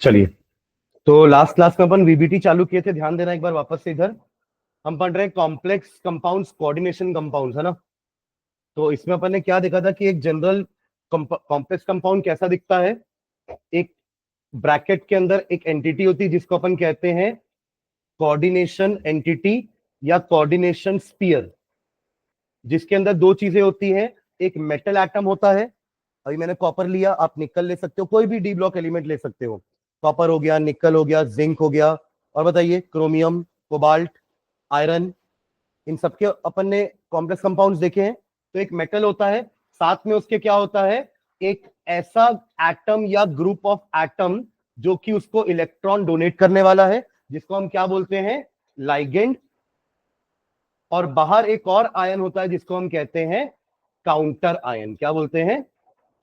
चलिए, तो last class में अपन वीबीटी चालू किए थे। ध्यान देना एक बार वापस से। इधर हम पढ़ रहे हैं कॉम्प्लेक्स कंपाउंड्स, कोऑर्डिनेशन कंपाउंड्स, है ना। तो इसमें अपन ने क्या देखा था कि एक जनरल कॉम्प्लेक्स कंपाउंड कैसा दिखता है। एक ब्रैकेट के अंदर एक एंटिटी होती है जिसको अपन कहते हैं कोऑर्डिनेशन एंटिटी या कोऑर्डिनेशन स्फीयर, जिसके अंदर दो चीजें होती हैं। एक मेटल एटम होता है, अभी मैंने कॉपर लिया, आप निकल ले सकते हो, कोई भी डी ब्लॉक एलिमेंट ले सकते हो। कॉपर हो गया, निकल हो गया, जिंक हो गया, और बताइए क्रोमियम, कोबाल्ट, आयरन, इन सबके अपन ने कॉम्प्लेक्स कंपाउंड्स देखे हैं। तो एक मेटल होता है, साथ में उसके क्या होता है, एक ऐसा एटम या ग्रुप ऑफ एटम जो कि उसको इलेक्ट्रॉन डोनेट करने वाला है, जिसको हम क्या बोलते हैं, लाइगेंड। और बाहर एक और आयन होता है जिसको हम कहते हैं काउंटर आयन। क्या बोलते हैं,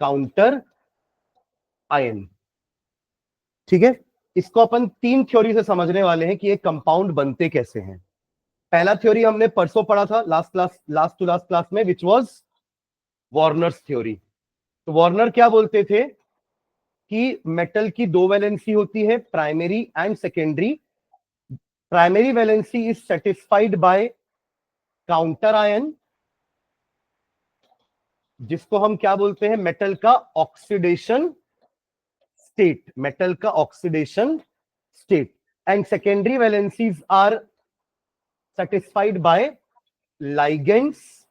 काउंटर आयन। ठीक है, इसको अपन तीन थ्योरी से समझने वाले हैं कि ये कंपाउंड बनते कैसे हैं। पहला थ्योरी हमने परसों पढ़ा था, लास्ट टू लास्ट क्लास में, विच वाज वार्नर्स थ्योरी। तो वार्नर क्या बोलते थे कि मेटल की दो वैलेंसी होती है, primary and secondary. Primary valency is satisfied by counter ion, जिसको हम क्या बोलते हैं, मेटल का ऑक्सीडेशन स्टेट, मेटल का oxidation state. And secondary valencies are satisfied by ligands,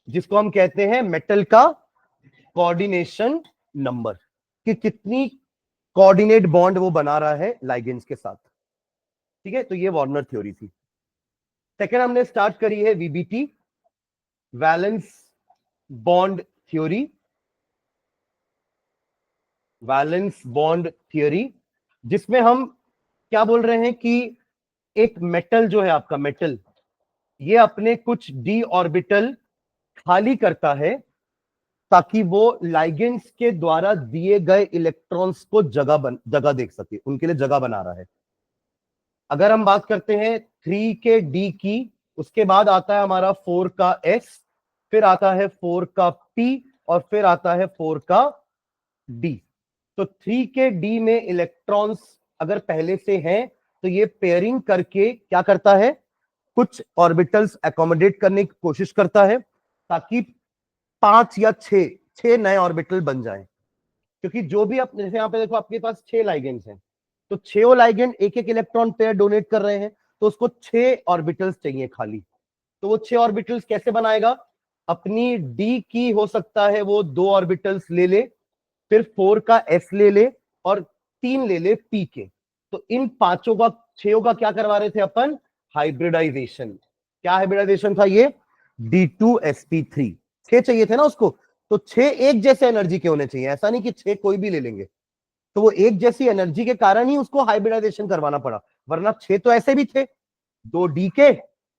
जिसको हम कहते हैं मेटल का कोऑर्डिनेशन नंबर, कि कितनी कोऑर्डिनेट बॉन्ड वो बना रहा है लाइगेंड्स के साथ। ठीक है, तो ये वार्नर थ्योरी थी। सेकेंड हमने स्टार्ट करी है VBT, valence bond theory. Valence bond theory, जिसमें हम क्या बोल रहे हैं कि एक मेटल जो है आपका मेटल, ये अपने कुछ डी ऑर्बिटल खाली करता है ताकि वो लाइगेंड्स के द्वारा दिए गए इलेक्ट्रॉन्स को जगह देख सके, उनके लिए जगह बना रहा है। अगर हम बात करते हैं 3 के डी की, उसके बाद आता है हमारा 4 का एस, फिर आता है 4 का पी, और फिर आता है 4 का डी। तो 3 के डी में इलेक्ट्रॉन्स अगर पहले से हैं तो ये पेयरिंग करके क्या करता है, कुछ ऑर्बिटल्स एकोमोडेट करने की कोशिश करता है ताकि 5 या 6 नए ऑर्बिटल बन जाएं। क्योंकि जो भी आप, जैसे यहां पे देखो आपके पास 6 लाइगेंड्स हैं, तो 6 लाइगेंड एक एक इलेक्ट्रॉन पेयर डोनेट कर रहे हैं, तो उसको 6 ऑर्बिटल्स चाहिए खाली। तो वो 6 ऑर्बिटल्स कैसे बनाएगा, अपनी डी की हो सकता है वो 2 ऑर्बिटल्स ले ले, फिर 4 का एस ले ले, और 3 ले ले पी के। तो इन पांचों का, 6 का क्या करवा रहे थे अपन, हाइब्रिडाइजेशन। क्या हाइब्रिडाइजेशन था ये, D2sp3। 6 चाहिए थे ना उसको, तो 6 एक जैसे एनर्जी के होने चाहिए, ऐसा नहीं कि 6 कोई भी ले लेंगे। तो वो एक जैसी एनर्जी के कारण ही उसको हाइब्रिडाइजेशन करवाना पड़ा, वरना 6 तो ऐसे भी थे, 2 डी के,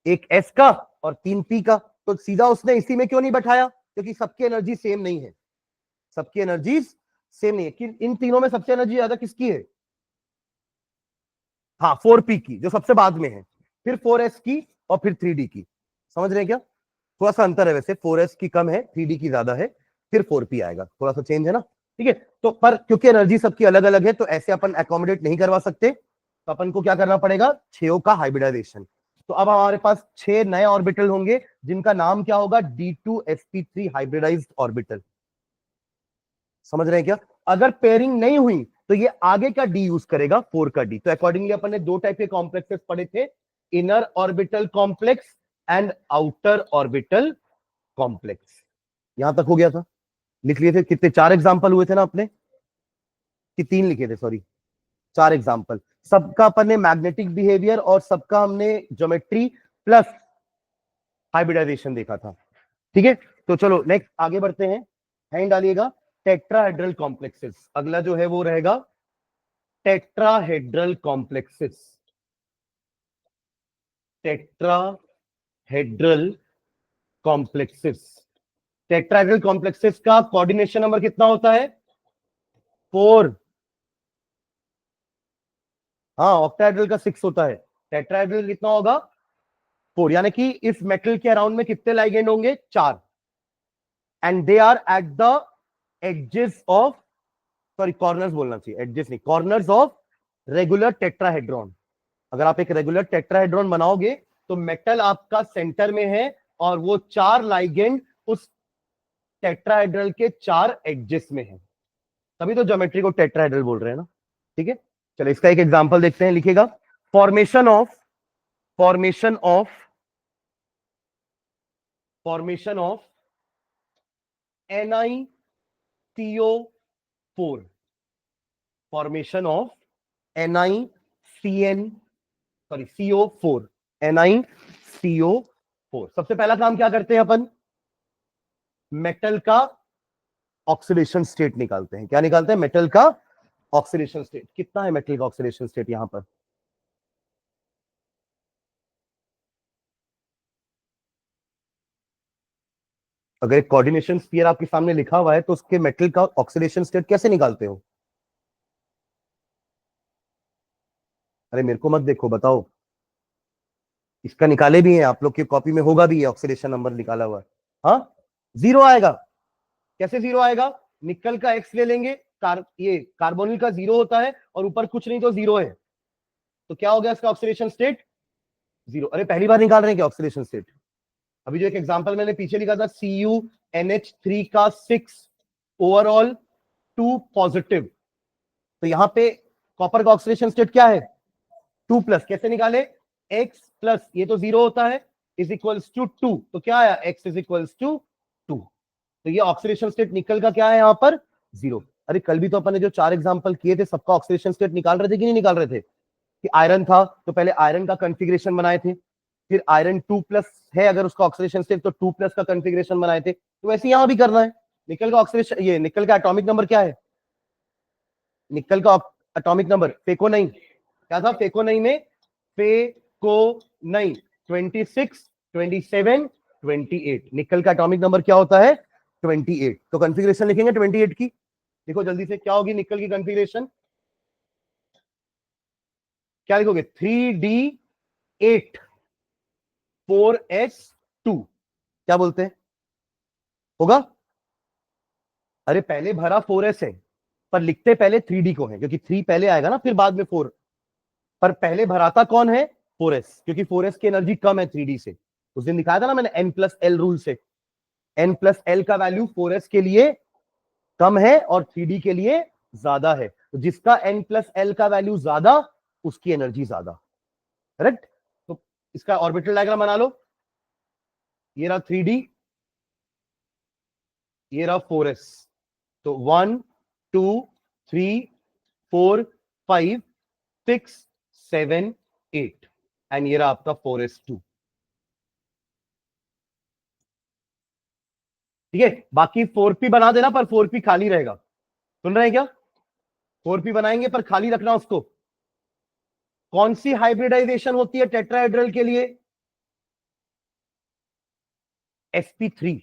एक एस का, और 3 पी का। तो सीधा उसने इसी में क्यों नहीं बैठाया, क्योंकि सबकी एनर्जी सेम नहीं है, सबकी एनर्जीज सेम नहीं है। कि इन तीनों में सबसे एनर्जी ज्यादा किसकी है, हाँ 4p की, जो सबसे बाद में है, फिर 4s की, और फिर 3d की। समझ रहे हैं क्या, थोड़ा सा अंतर है वैसे, 4s की कम है, 3d की ज्यादा है, फिर 4p आएगा, थोड़ा सा चेंज है ना। ठीक है, तो पर क्योंकि एनर्जी सबकी अलग अलग है तो ऐसे अपन एकोमोडेट नहीं करवा सकते, तो अपन को क्या करना पड़ेगा, 6 का हाइब्रिडाइजेशन। तो अब हमारे पास 6 नए ऑर्बिटल होंगे जिनका नाम क्या होगा, D2sp3 हाइब्रिडाइज्ड ऑर्बिटल। समझ रहे हैं क्या, अगर पेयरिंग नहीं हुई तो ये आगे का डी यूज करेगा, 4 का डी। तो अकॉर्डिंगली अपन ने 2 टाइप के कॉम्प्लेक्सेस पढ़े थे, inner orbital complex and outer orbital complex. यहां तक हो गया था, लिख लिए थे कितने, 4 एग्जांपल हुए थे ना अपने, कि 3 लिखे थे, सॉरी 4 एग्जांपल। सबका अपन ने मैग्नेटिक बिहेवियर और सबका हमने ज्योमेट्री प्लस हाइब्रिडाइजेशन देखा था। ठीक है, तो चलो नेक्स्ट आगे बढ़ते हैं, हैंड डालिएगा। टेट्राहेड्रल कॉम्प्लेक्सेस, अगला जो है वो रहेगा tetrahedral complexes. Tetrahedral complexes, tetrahedral complexes का कोऑर्डिनेशन नंबर कितना होता है, 4। हाँ, ऑक्टाहेड्रल का 6 होता है, टेट्राहेड्रल कितना होगा, 4। यानी कि इस मेटल के अराउंड में कितने लाइगेंड होंगे, 4। And they are at the edges of sorry corners बोलना चाहिए, एडजेस नहीं, कॉर्नर्स ऑफ रेगुलर टेट्राहेड्रॉन। अगर आप एक रेगुलर टेट्राहेड्रॉन बनाओगे तो मेटल आपका सेंटर में है और वो 4 लाइगेंड उस टेट्राहेड्रल के 4 एडजेस में है, तभी तो ज्योमेट्री को टेट्राहेड्रल बोल रहे हैं ना। ठीक है, चलो इसका एक एग्जांपल देखते हैं। लिखिएगा formation of NiCO4, formation of CO4, NiCO4। सबसे पहला काम क्या करते हैं अपन, मेटल का ऑक्सीडेशन स्टेट निकालते हैं। क्या निकालते हैं, मेटल का ऑक्सीडेशन स्टेट। कितना है मेटल का ऑक्सीडेशन स्टेट यहां पर, अगर एक कोऑर्डिनेशन स्फीयर आपके सामने लिखा हुआ है तो उसके मेटल का ऑक्सीडेशन स्टेट कैसे निकालते हो? अरे मेरे को मत देखो, बताओ। इसका निकाले भी हैं आप लोग की कॉपी में, होगा भी, ऑक्सीडेशन नंबर निकाला हुआ है। हाँ, 0 आएगा। कैसे 0 आएगा, निकल का एक्स ले लेंगे, ये कार्बोनिल का 0 होता है और ऊपर कुछ नहीं तो 0 है, तो क्या हो गया इसका ऑक्सीडेशन स्टेट, 0। अरे पहली बार निकाल रहे हैं क्या ऑक्सीडेशन स्टेट? अभी जो एक एग्जांपल मैंने पीछे लिखा था, CuNH3 का 6 ओवरऑल 2 पॉजिटिव, तो यहां पे कॉपर का ऑक्सीडेशन स्टेट क्या है, 2+। कैसे निकाले, x प्लस ये तो 0 होता है इज इक्वल्स टू 2, तो क्या आया, x इज इक्वल्स टू 2। तो ये ऑक्सीडेशन स्टेट निकल का क्या है यहां पर, 0। अरे कल भी तो अपन ने जो 4 एग्जांपल किए थे सबका ऑक्सीडेशन स्टेट निकाल रहे थे कि नहीं निकाल रहे थे? कि आयरन था तो पहले आयरन का कॉन्फ़िगरेशन बनाए थे, फिर आयरन 2+ है अगर उसका ऑक्सीडेशन स्टेट तो 2+ का कॉन्फ़िगरेशन बनाए थे, तो वैसे यहां भी करना है। निकल का ऑक्सीडेशन, ये निकल का एटॉमिक नंबर क्या है, निकल का एटॉमिक नंबर फेकोनाइन, क्या था फेकोनाइन में, फेकोनाइन 26, 27, 28। निकल का एटॉमिक नंबर क्या होता है, 28। तो कॉन्फ़िगरेशन लिखेंगे 28 की, देखो जल्दी से क्या होगी निकल की कॉन्फ़िगरेशन, क्या लिखोगे, 3D8 4S2, क्या बोलते हैं, होगा? अरे पहले भरा 4S है पर लिखते पहले 3D को है, क्योंकि 3 पहले आएगा ना फिर बाद में 4, पर पहले भराता कौन है, 4S, क्योंकि 4S की एनर्जी कम है 3D से। उस दिन दिखाया था ना मैंने N+L रूल से, N+L का वैल्यू 4S के लिए कम है और 3D के लिए ज्यादा है, तो जिसका N+L का वैल्यू ज्यादा उसकी एनर्जी ज्यादा, करेक्ट। तो इसका ऑर्बिटल डायग्राम बना लो, ये रहा 3D, ये रहा 4S, तो 1 2 3 4 5 6 7 8 एंड ये रहा आपका 4S2। ठीक है, बाकी 4P बना देना पर 4P खाली रहेगा, सुन रहे हैं क्या, 4P बनाएंगे पर खाली रखना उसको। कौन सी हाइब्रिडाइजेशन होती है टेट्राहेड्रल के लिए, sp3,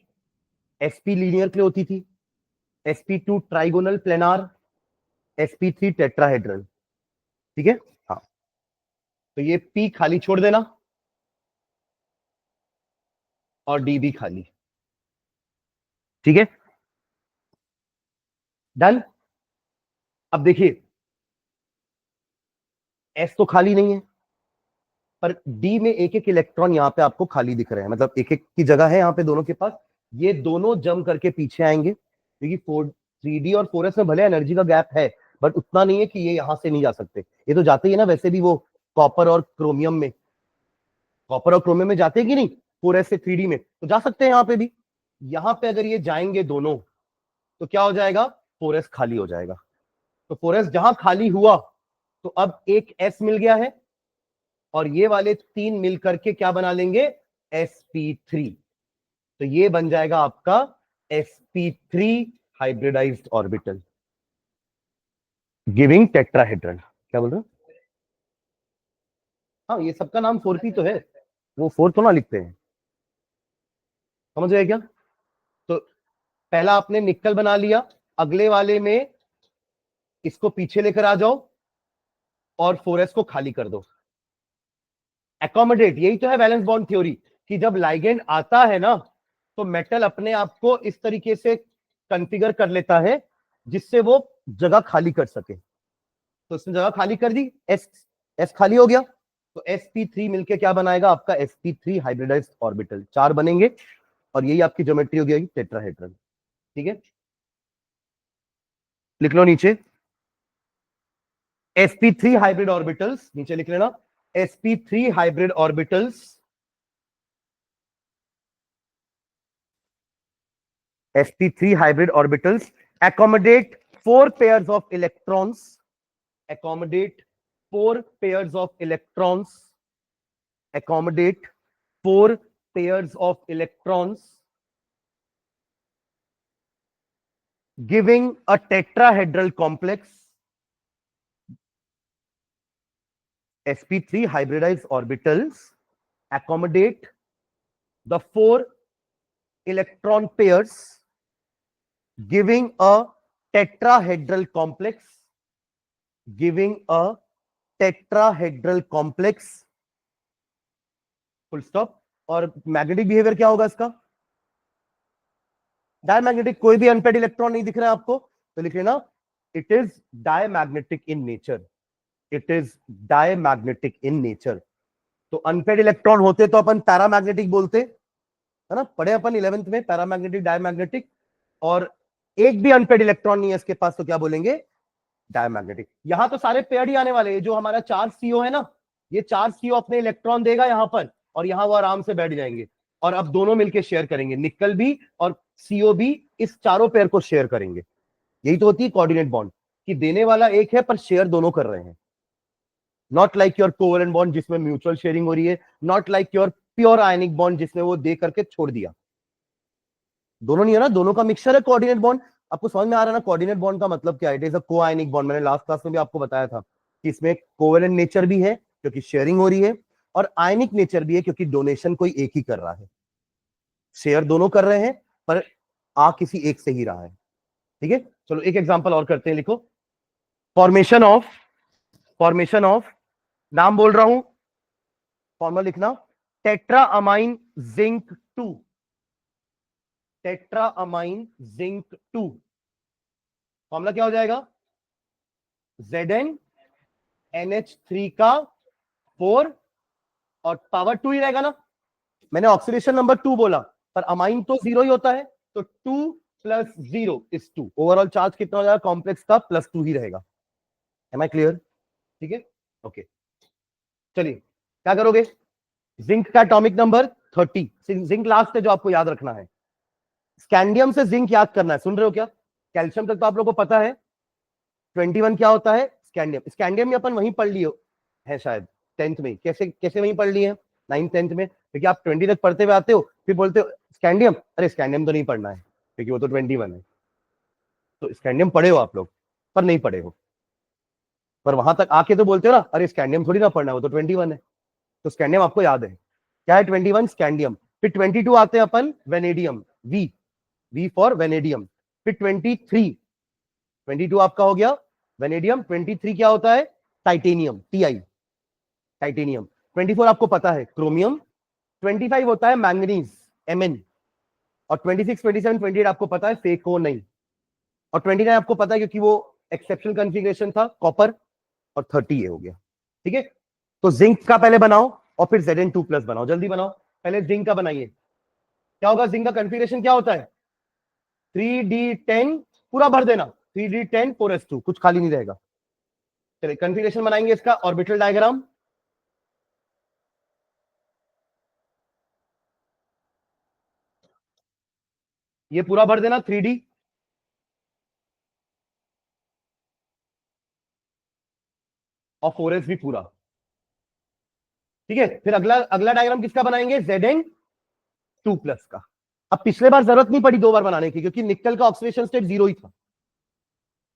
sp लीनियर के लिए होती थी, sp2 trigonal planar, sp3 tetrahedral. ठीक है, हाँ, तो ये p खाली छोड़ देना और d भी खाली। ठीक है, डन। अब देखिए s तो खाली नहीं है पर d में एक एक इलेक्ट्रॉन यहां पे आपको खाली दिख रहे हैं, मतलब एक एक की जगह है यहां पे दोनों के पास, ये दोनों जम करके पीछे आएंगे, क्योंकि 3D और 4S में भले एनर्जी का गैप है बट उतना नहीं है कि ये यहां से नहीं जा सकते, ये तो जाते ही है ना वैसे भी, वो कॉपर और क्रोमियम में, कॉपर और क्रोमियम में जाते हैं कि नहीं, 4S से 3D में, तो जा सकते हैं यहाँ पे भी। यहाँ पे अगर ये जाएंगे दोनों तो क्या हो जाएगा, 4S खाली हो जाएगा, तो 4S जहां खाली हुआ तो अब एक S मिल गया है और ये वाले 3 मिल करके क्या बना लेंगे, sp3, तो ये बन जाएगा आपका sp3 hybridised orbital giving tetrahedral. क्या बोल रहे हो, हाँ ये सबका नाम 4p तो है, वो 4 तो ना लिखते हैं, समझ गए क्या। तो पहला आपने निकल बना लिया, अगले वाले में इसको पीछे लेकर आ जाओ और 4s को खाली कर दो, एकोमोडेट, यही तो है वैलेंस बॉन्ड थ्योरी, कि जब लाइगेंड आता है ना तो मेटल अपने आप को इस तरीके से कॉन्फ़िगर कर लेता है जिससे वो जगह खाली कर सके। तो इसने जगह खाली कर दी, एस एस खाली हो गया, तो sp3 मिलके क्या बनाएगा आपका sp3 हाइब्रिडाइज्ड ऑर्बिटल, 4 बनेंगे और यही आपकी ज्योमेट्री हो गई टेट्राहेड्रल। ठीक है, लिख लो नीचे sp3 हाइब्रिड ऑर्बिटल्स, नीचे लिख लेना sp3 hybrid orbitals, sp3 hybrid orbitals accommodate 4 pairs of electrons, accommodate 4 pairs of electrons, accommodate 4 pairs of electrons, giving a tetrahedral complex. sp3 hybridized orbitals accommodate the 4 electron pairs giving a tetrahedral complex, giving a tetrahedral complex, full stop. और magnetic behaviour क्या होगा इसका, diamagnetic, कोई भी unpaired electron नहीं दिख रहा है आपको, तो लिख लेना it is diamagnetic in nature, it is diamagnetic in nature. तो अनपेड इलेक्ट्रॉन होते तो अपन पैरामैग्नेटिक बोलते, है ना, पढ़े अपन 11th में पैरामैग्नेटिक डायमैग्नेटिक, और एक भी अनपेड इलेक्ट्रॉन नहीं है इसके पास तो क्या बोलेंगे, डायमैग्नेटिक। यहां तो सारे पेयर ही आने वाले हैं, जो हमारा 4 CO है ना, ये 4 CO अपने इलेक्ट्रॉन देगा यहां पर, और यहां वो आराम से बैठ जाएंगे, और अब दोनों मिलकर शेयर करेंगे, निकल भी और CO भी इस चारों पेयर को शेयर करेंगे। यही तो होती है कोऑर्डिनेट बॉन्ड, कि देने वाला एक है पर शेयर दोनों कर रहे हैं। Not like your covalent bond जिसमें म्यूचुअल शेयरिंग हो रही है, not like your pure ionic bond जिसमें वो दे करके छोड़ दिया। दोनों नहीं है ना, दोनों का मिक्सचर है कोऑर्डिनेट बॉन्ड। आपको समझ में आ रहा है ना कोऑर्डिनेट बॉन्ड का मतलब क्या है, इट इज अ कोआयनिक बॉन्ड। मैंने लास्ट क्लास में भी आपको बताया था कि इसमें कोवेलेंट नेचर भी है क्योंकि शेयरिंग हो रही है, और आयनिक नेचर भी है क्योंकि डोनेशन कोई एक ही कर रहा है, शेयर दोनों कर रहे हैं पर आ किसी एक से ही रहा है। ठीक है, चलो एक एग्जांपल और करते हैं, लिखो फॉर्मेशन ऑफ नाम बोल रहा हूं, फॉर्मूला लिखना tetra amine zinc 2, tetra amine zinc 2, formula क्या हो जाएगा, ZnNH3 का 4 और पावर 2 ही रहेगा ना, मैंने ऑक्सीडेशन नंबर 2 बोला पर अमाइन तो 0 ही होता है, तो 2 + 0 = 2, ओवरऑल चार्ज कितना हो जाएगा कॉम्प्लेक्स का, +2 ही रहेगा। Am I clear? ठीक है, ओके, चलिए क्या करोगे, जिंक का एटॉमिक नंबर 30, जिंक लास्ट है जो आपको याद रखना है, स्कैंडियम से जिंक याद करना है, सुन रहे हो क्या, कैल्शियम तक तो आप लोगों को पता है, 21 क्या होता है स्कैंडियम, स्कैंडियम अपन वहीं पढ़ लिए है शायद 10th में, कैसे कैसे वहीं पढ़ लिए हैं 9th 10th में, क्योंकि आप 20 तक पढ़ते हुए आते हो फिर बोलते हो स्कैंडियम, अरे स्कैंडियम तो नहीं पढ़ना है क्योंकि वो तो 21 है, तो स्कैंडियम पढ़े हो आप लोग पर नहीं पढ़े हो, पर वहां तक आके तो बोलते हो ना अरे स्कैंडियम थोड़ी ना पढ़ना है, वो तो 21 है, तो स्कैंडियम आपको याद है क्या है, 21 स्कैंडियम, फिर 22 आते हैं अपन vanadium, V V for vanadium, फिर 22 आपका हो गया वेनेडियम, 23 क्या होता है टाइटेनियम, TI टाइटेनियम, 24 आपको पता है क्रोमियम, 25 होता है मैंगनीज MN, और 26 27 28 आपको पता है फेको नहीं, और 29 आपको पता है क्योंकि वो एक्सेप्शनल कॉन्फ़िगरेशन था कॉपर, और 30 ये हो गया। ठीक है, तो जिंक का पहले बनाओ और फिर Zn2+ बनाओ, जल्दी बनाओ, पहले जिंक का बनाइए, क्या होगा जिंक का कॉन्फ़िगरेशन क्या होता है 3d10, पूरा भर देना 3d10 4s2, कुछ खाली नहीं रहेगा। चलिए कॉन्फ़िगरेशन बनाएंगे इसका, ऑर्बिटल डायग्राम, ये पूरा भर देना 3D, और 4s भी पूरा। ठीक है, फिर अगला अगला डायग्राम किसका बनाएंगे Zn2+ का। अब पिछले बार जरूरत नहीं पड़ी 2 बार बनाने की क्योंकि निकल का ऑक्सीडेशन स्टेट 0 ही था,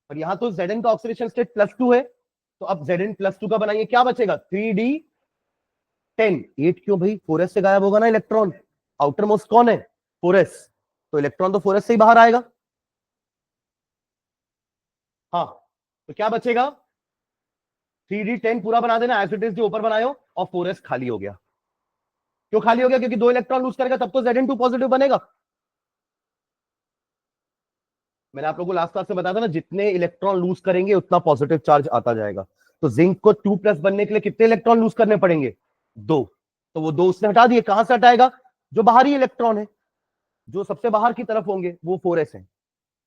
और यहां तो Zn का ऑक्सीडेशन स्टेट +2 है, तो अब Zn+2 का बनाइए, क्या बचेगा 3d10, 8 क्यों भाई, 4s से गायब होगा ना इलेक्ट्रॉन, आउटर मोस्ट कौन है 4s, तो इलेक्ट्रॉन तो 4s से ही बाहर आएगा, हाँ, तो क्या बचेगा 3d10 पूरा बना देना एज इट इज जो ऊपर बनाए हो, और 4s खाली हो गया, क्यों खाली हो गया, क्योंकि 2 इलेक्ट्रॉन लूज करेगा तब तो Zn2 पॉजिटिव बनेगा, मैंने आप लोगों को लास्ट क्लास में बताया था ना, जितने इलेक्ट्रॉन लूज करेंगे उतना पॉजिटिव चार्ज आता जाएगा। तो जिंक को 2+ बनने के लिए कितने इलेक्ट्रॉन लूज करने पड़ेंगे? 2। तो वो 2 उसने हटा दिए। कहां से हटाएगा? जो बाहरी इलेक्ट्रॉन है, जो सबसे बाहर की तरफ होंगे वो 4s है।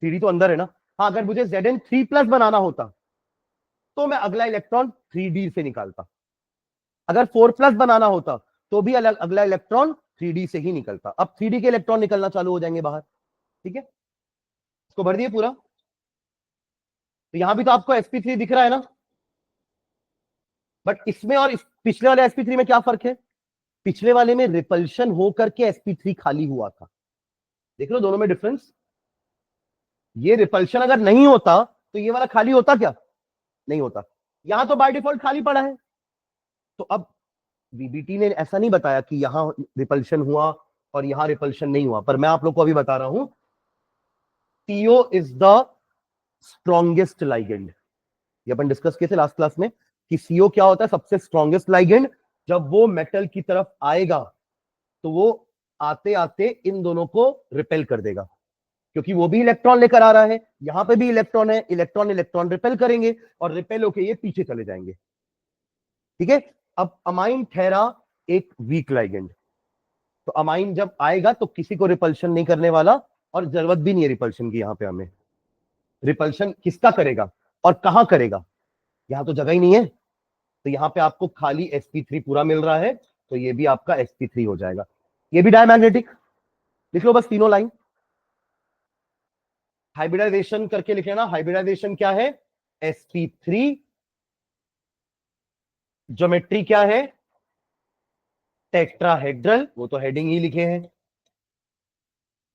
3d तो अंदर है ना। हाँ, अगर मुझे Zn3+ बनाना होता तो मैं अगला इलेक्ट्रॉन 3d से निकालता। अगर 4+ बनाना होता तो भी अलग अगला इलेक्ट्रॉन 3d से ही निकलता। अब 3d के इलेक्ट्रॉन निकलना चालू हो जाएंगे बाहर। ठीक है, इसको भर दिए पूरा। तो यहां भी तो आपको sp3 दिख रहा है ना, बट इसमें और इस पिछले वाले sp3 में क्या फर्क है? पिछले वाले में रिपल्शन होकर के sp3 खाली हुआ था। देख लो दोनों में डिफरेंस। ये रिपल्शन अगर नहीं होता तो ये वाला खाली होता क्या? नहीं होता। यहां तो बाय डिफॉल्ट खाली पड़ा है। तो अब वीबीटी ने ऐसा नहीं बताया कि यहां रिपल्शन हुआ और यहां रिपल्शन नहीं हुआ, पर मैं आप लोग को अभी बता रहा हूं, CO is the strongest ligand. ये अपन डिस्कस किए थे लास्ट क्लास में कि CO क्या होता है? सबसे स्ट्रॉन्गेस्ट लाइगेंड। जब वो मेटल की तरफ आएगा तो वो आते आते इन दोनों को रिपेल कर देगा, क्योंकि वो भी इलेक्ट्रॉन लेकर आ रहा है। यहां पे भी इलेक्ट्रॉन है, इलेक्ट्रॉन इलेक्ट्रॉन रिपेल करेंगे और रिपेल होके ये पीछे चले जाएंगे। ठीक है। अब अमाइन ठहरा एक वीक लाइगेंड। तो अमाइन जब आएगा तो किसी को रिपल्शन नहीं करने वाला, और जरूरत भी नहीं है रिपल्शन की। यहां पे हमें रिपल्शन किसका करेगा और कहां करेगा? यहां तो जगह ही नहीं है। तो यहां पे आपको खाली sp3 पूरा मिल रहा है, तो ये भी आपका sp3 हो जाएगा। ये भी डायमैग्नेटिक। लिख लो बस तीनों लाइन। हाइब्रिडाइजेशन करके लिखे ना। हाइब्रिडाइजेशन क्या है? sp3। ज्योमेट्री क्या है? टेट्राहेड्रल। वो तो हेडिंग ही लिखे हैं, है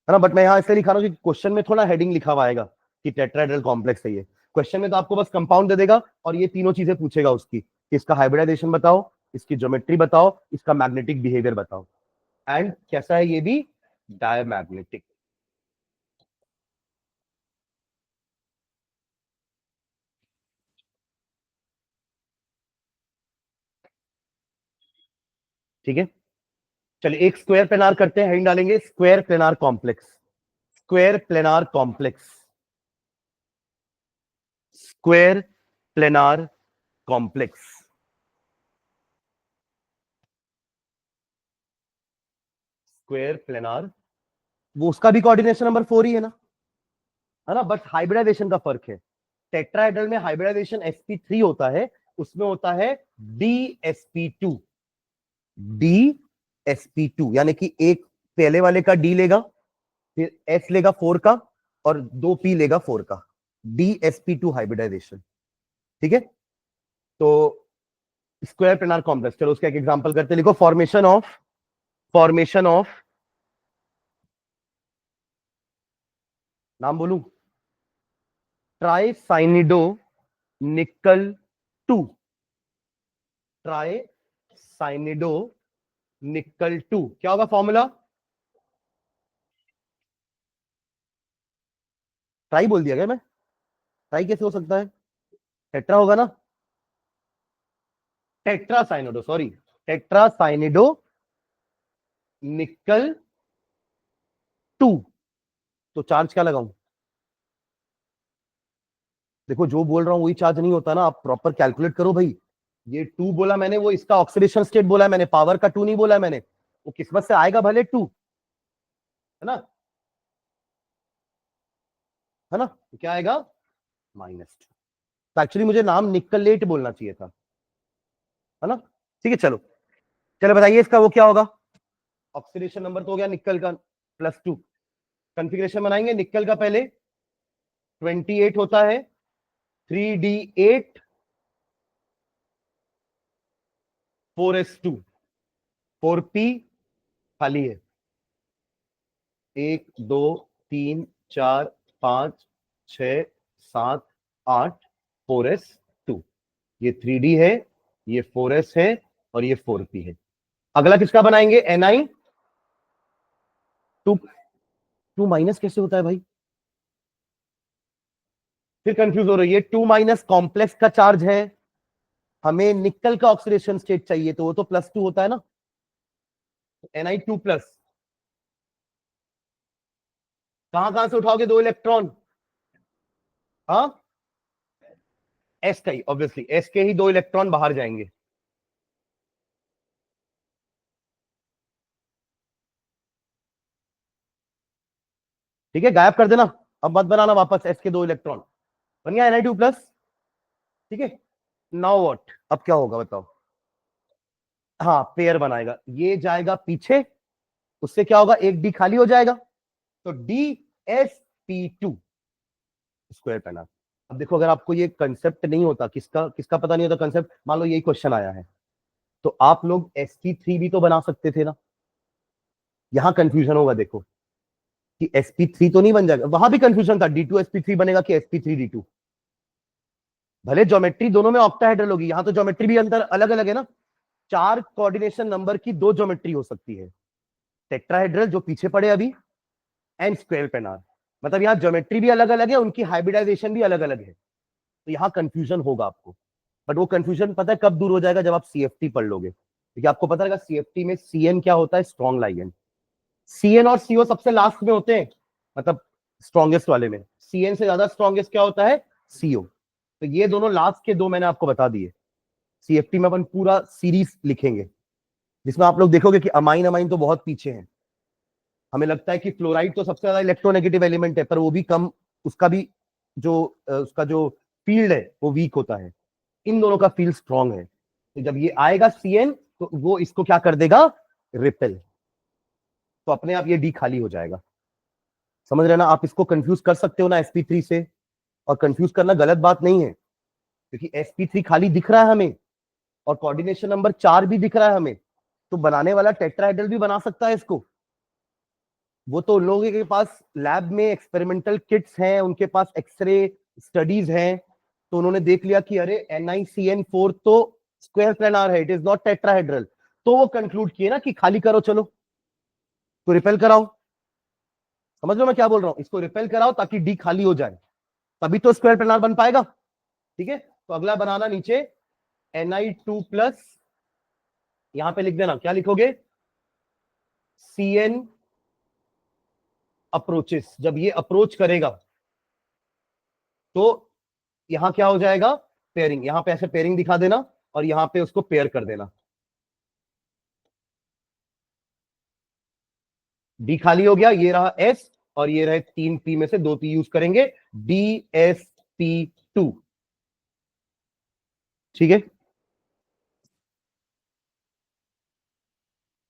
ना। बट मैं यहां इसलिए लिखा रहा हूं कि क्वेश्चन में थोड़ा हेडिंग लिखा हुआ आएगा कि टेट्राहेड्रल कॉम्प्लेक्स है ये। क्वेश्चन में तो आपको बस कंपाउंड दे देगा और ये तीनों चीजें पूछेगा उसकी कि इसका हाइब्रिडाइजेशन बताओ, इसकी ज्योमेट्री बताओ, इसका मैग्नेटिक बिहेवियर बताओ, एंड कैसा है ये भी डायमैग्नेटिक। ठीक है, चलिए एक स्क्वायर प्लेनार करते हैं। हेडिंग डालेंगे square planar complex. Square planar complex. Square planar complex. Square planar, वो उसका भी कोऑर्डिनेशन नंबर 4 ही है ना। बट हाइब्रिडाइजेशन का फर्क है। टेट्राहेड्रल में हाइब्रिडाइजेशन sp3 होता है, उसमें होता है dsp2। dsp2 यानी कि एक पहले वाले का d लेगा, फिर s लेगा 4 का, और 2p लेगा 4 का। dsp2 hybridisation. ठीक है। तो स्क्वायर प्लेनार कॉम्प्लेक्स, चलो उसका एक एग्जांपल करते हैं। लिखो फॉर्मेशन ऑफ नाम बोलूं, ट्राइसाइनिडो निकल 2। ट्राइसाइनिडो निकल 2 क्या होगा फॉर्मूला? ट्राई बोल दिया क्या मैं? ट्राई कैसे हो सकता है? टेट्रा होगा ना। टेट्रासाइनिडो, सॉरी, टेट्रासाइनिडो निकल 2। तो चार्ज क्या लगाऊं? देखो जो बोल रहा हूं वही चार्ज नहीं होता ना, आप प्रॉपर कैलकुलेट करो भाई। ये 2 बोला मैंने, वो इसका ऑक्सीडेशन स्टेट बोला है मैंने, पावर का 2 नहीं बोला है मैंने। वो किस्मत से आएगा भले 2, है ना, है ना। तो क्या आएगा? -2। तो एक्चुअली मुझे नाम निकलेट बोलना चाहिए था, है ना। ठीक है, चलो चलो बताइए इसका वो क्या होगा। ऑक्सीडेशन नंबर तो हो गया निकल का +2। कॉन्फ़िगरेशन बनाएंगे। निकल का पहले 28 होता है, 3d8 4s2 4p खाली है। 1 2 3 4 5 6 7 8 4s2। ये 3d है, ये 4s है, और ये 4p है। अगला किसका बनाएंगे? ni 2। 2 माइनस कैसे होता है भाई? फिर कंफ्यूज हो रही है। 2 माइनस कॉम्प्लेक्स का चार्ज है, हमें निकल का ऑक्सीडेशन स्टेट चाहिए, तो वो तो +2 होता है ना। ni 2+, कहां कहां से उठाओगे 2 इलेक्ट्रॉन? हाँ, एस का ही, ऑब्वियसली एस के ही 2 इलेक्ट्रॉन बाहर जाएंगे। ठीक है, गायब कर देना, अब मत बनाना वापस एस के 2 इलेक्ट्रॉन। बन गया Na2+। ठीक है, नाउ व्हाट, अब क्या होगा बताओ। हाँ, पेयर बनाएगा, ये जाएगा पीछे, उससे क्या होगा, एक डी खाली हो जाएगा, तो DsP2 स्क्वायर पैनल। अब देखो, अगर आपको ये कंसेप्ट नहीं होता, किसका किसका पता नहीं होता कंसेप्ट, मान लो यही क्वेश्चन आया है, तो आप लोग sp3 भी तो बना सकते थे ना। यहां कंफ्यूजन होगा देखो कि sp3 तो नहीं बन जाएगा, वहां भी कंफ्यूजन था D2sp3 बनेगा कि sp3D2। भले ज्योमेट्री दोनों में ऑक्टाहेड्रल होगी, यहां तो ज्योमेट्री भी अंदर अलग अलग है ना, 4 कोऑर्डिनेशन नंबर की 2 ज्योमेट्री हो सकती है, टेट्राहेड्रल जो पीछे पड़े अभी, एंड स्क्वायर पेनार, मतलब यहाँ ज्योमेट्री भी अलग अलग है, उनकी हाइब्रिडाइजेशन भी अलग अलग है, तो यहाँ कंफ्यूजन होगा आपको। बट वो कंफ्यूजन पता है कब दूर हो जाएगा, जब आप सीएफटी पढ़ लोगे, क्योंकि आपको पता है सीएफटी में सीएन क्या होता है, स्ट्रॉन्ग लाइगेंड। सीएन और सीओ सबसे लास्ट में होते हैं, मतलब स्ट्रॉन्गेस्ट वाले में, सीएन से ज्यादा स्ट्रॉन्गेस्ट क्या होता है, सीओ। तो ये दोनों लास्ट के 2 मैंने आपको बता दिए। सीएफटी में अपन पूरा सीरीज लिखेंगे, जिसमें आप लोग देखोगे कि अमाइन अमाइन तो बहुत पीछे हैं। हमें लगता है कि फ्लोराइड तो सबसे ज्यादा इलेक्ट्रोनेगेटिव एलिमेंट है, पर वो भी कम, उसका भी जो उसका जो फील्ड है वो वीक होता है, इन दोनों का फील्ड स्ट्रॉन्ग है। तो जब ये आएगा सीएन, तो वो इसको क्या कर देगा, रिपेल, तो अपने आप ये डी खाली हो जाएगा। समझ रहे ना, आप इसको कंफ्यूज कर सकते हो ना sp3 से, और कंफ्यूज करना गलत बात नहीं है, क्योंकि sp3 खाली दिख रहा है हमें, और कोऑर्डिनेशन नंबर 4 भी दिख रहा है हमें, तो बनाने वाला टेट्राहेड्रल भी बना सकता है इसको। वो तो उन लोगों के पास लैब में एक्सपेरिमेंटल किट्स हैं, उनके पास एक्सरे स्टडीज हैं, तो उन्होंने देख लिया कि अरे NiCN4 तो स्क्वायर प्लेनार है, इट इज नॉट टेट्राहेड्रल, तो वो कंक्लूड किए ना कि खाली करो, चलो तो रिपेल कराओ। समझ लो मैं क्या बोल रहा हूं, इसको रिपेल कराओ ताकि डी खाली हो जाए, तभी तो स्क्वायर प्लेनार बन पाएगा। ठीक है, तो अगला बनाना नीचे Ni2+, यहां पे लिख देना, क्या लिखोगे, CN अप्रोचेस, जब ये अप्रोच करेगा तो यहां क्या हो जाएगा, पेयरिंग, यहां पे ऐसे पेयरिंग दिखा देना, और यहां पे उसको पेयर कर देना, डी खाली हो गया, ये रहा एस, और ये रहे 3 पी में से 2 पी यूज करेंगे, DsP2। ठीक है,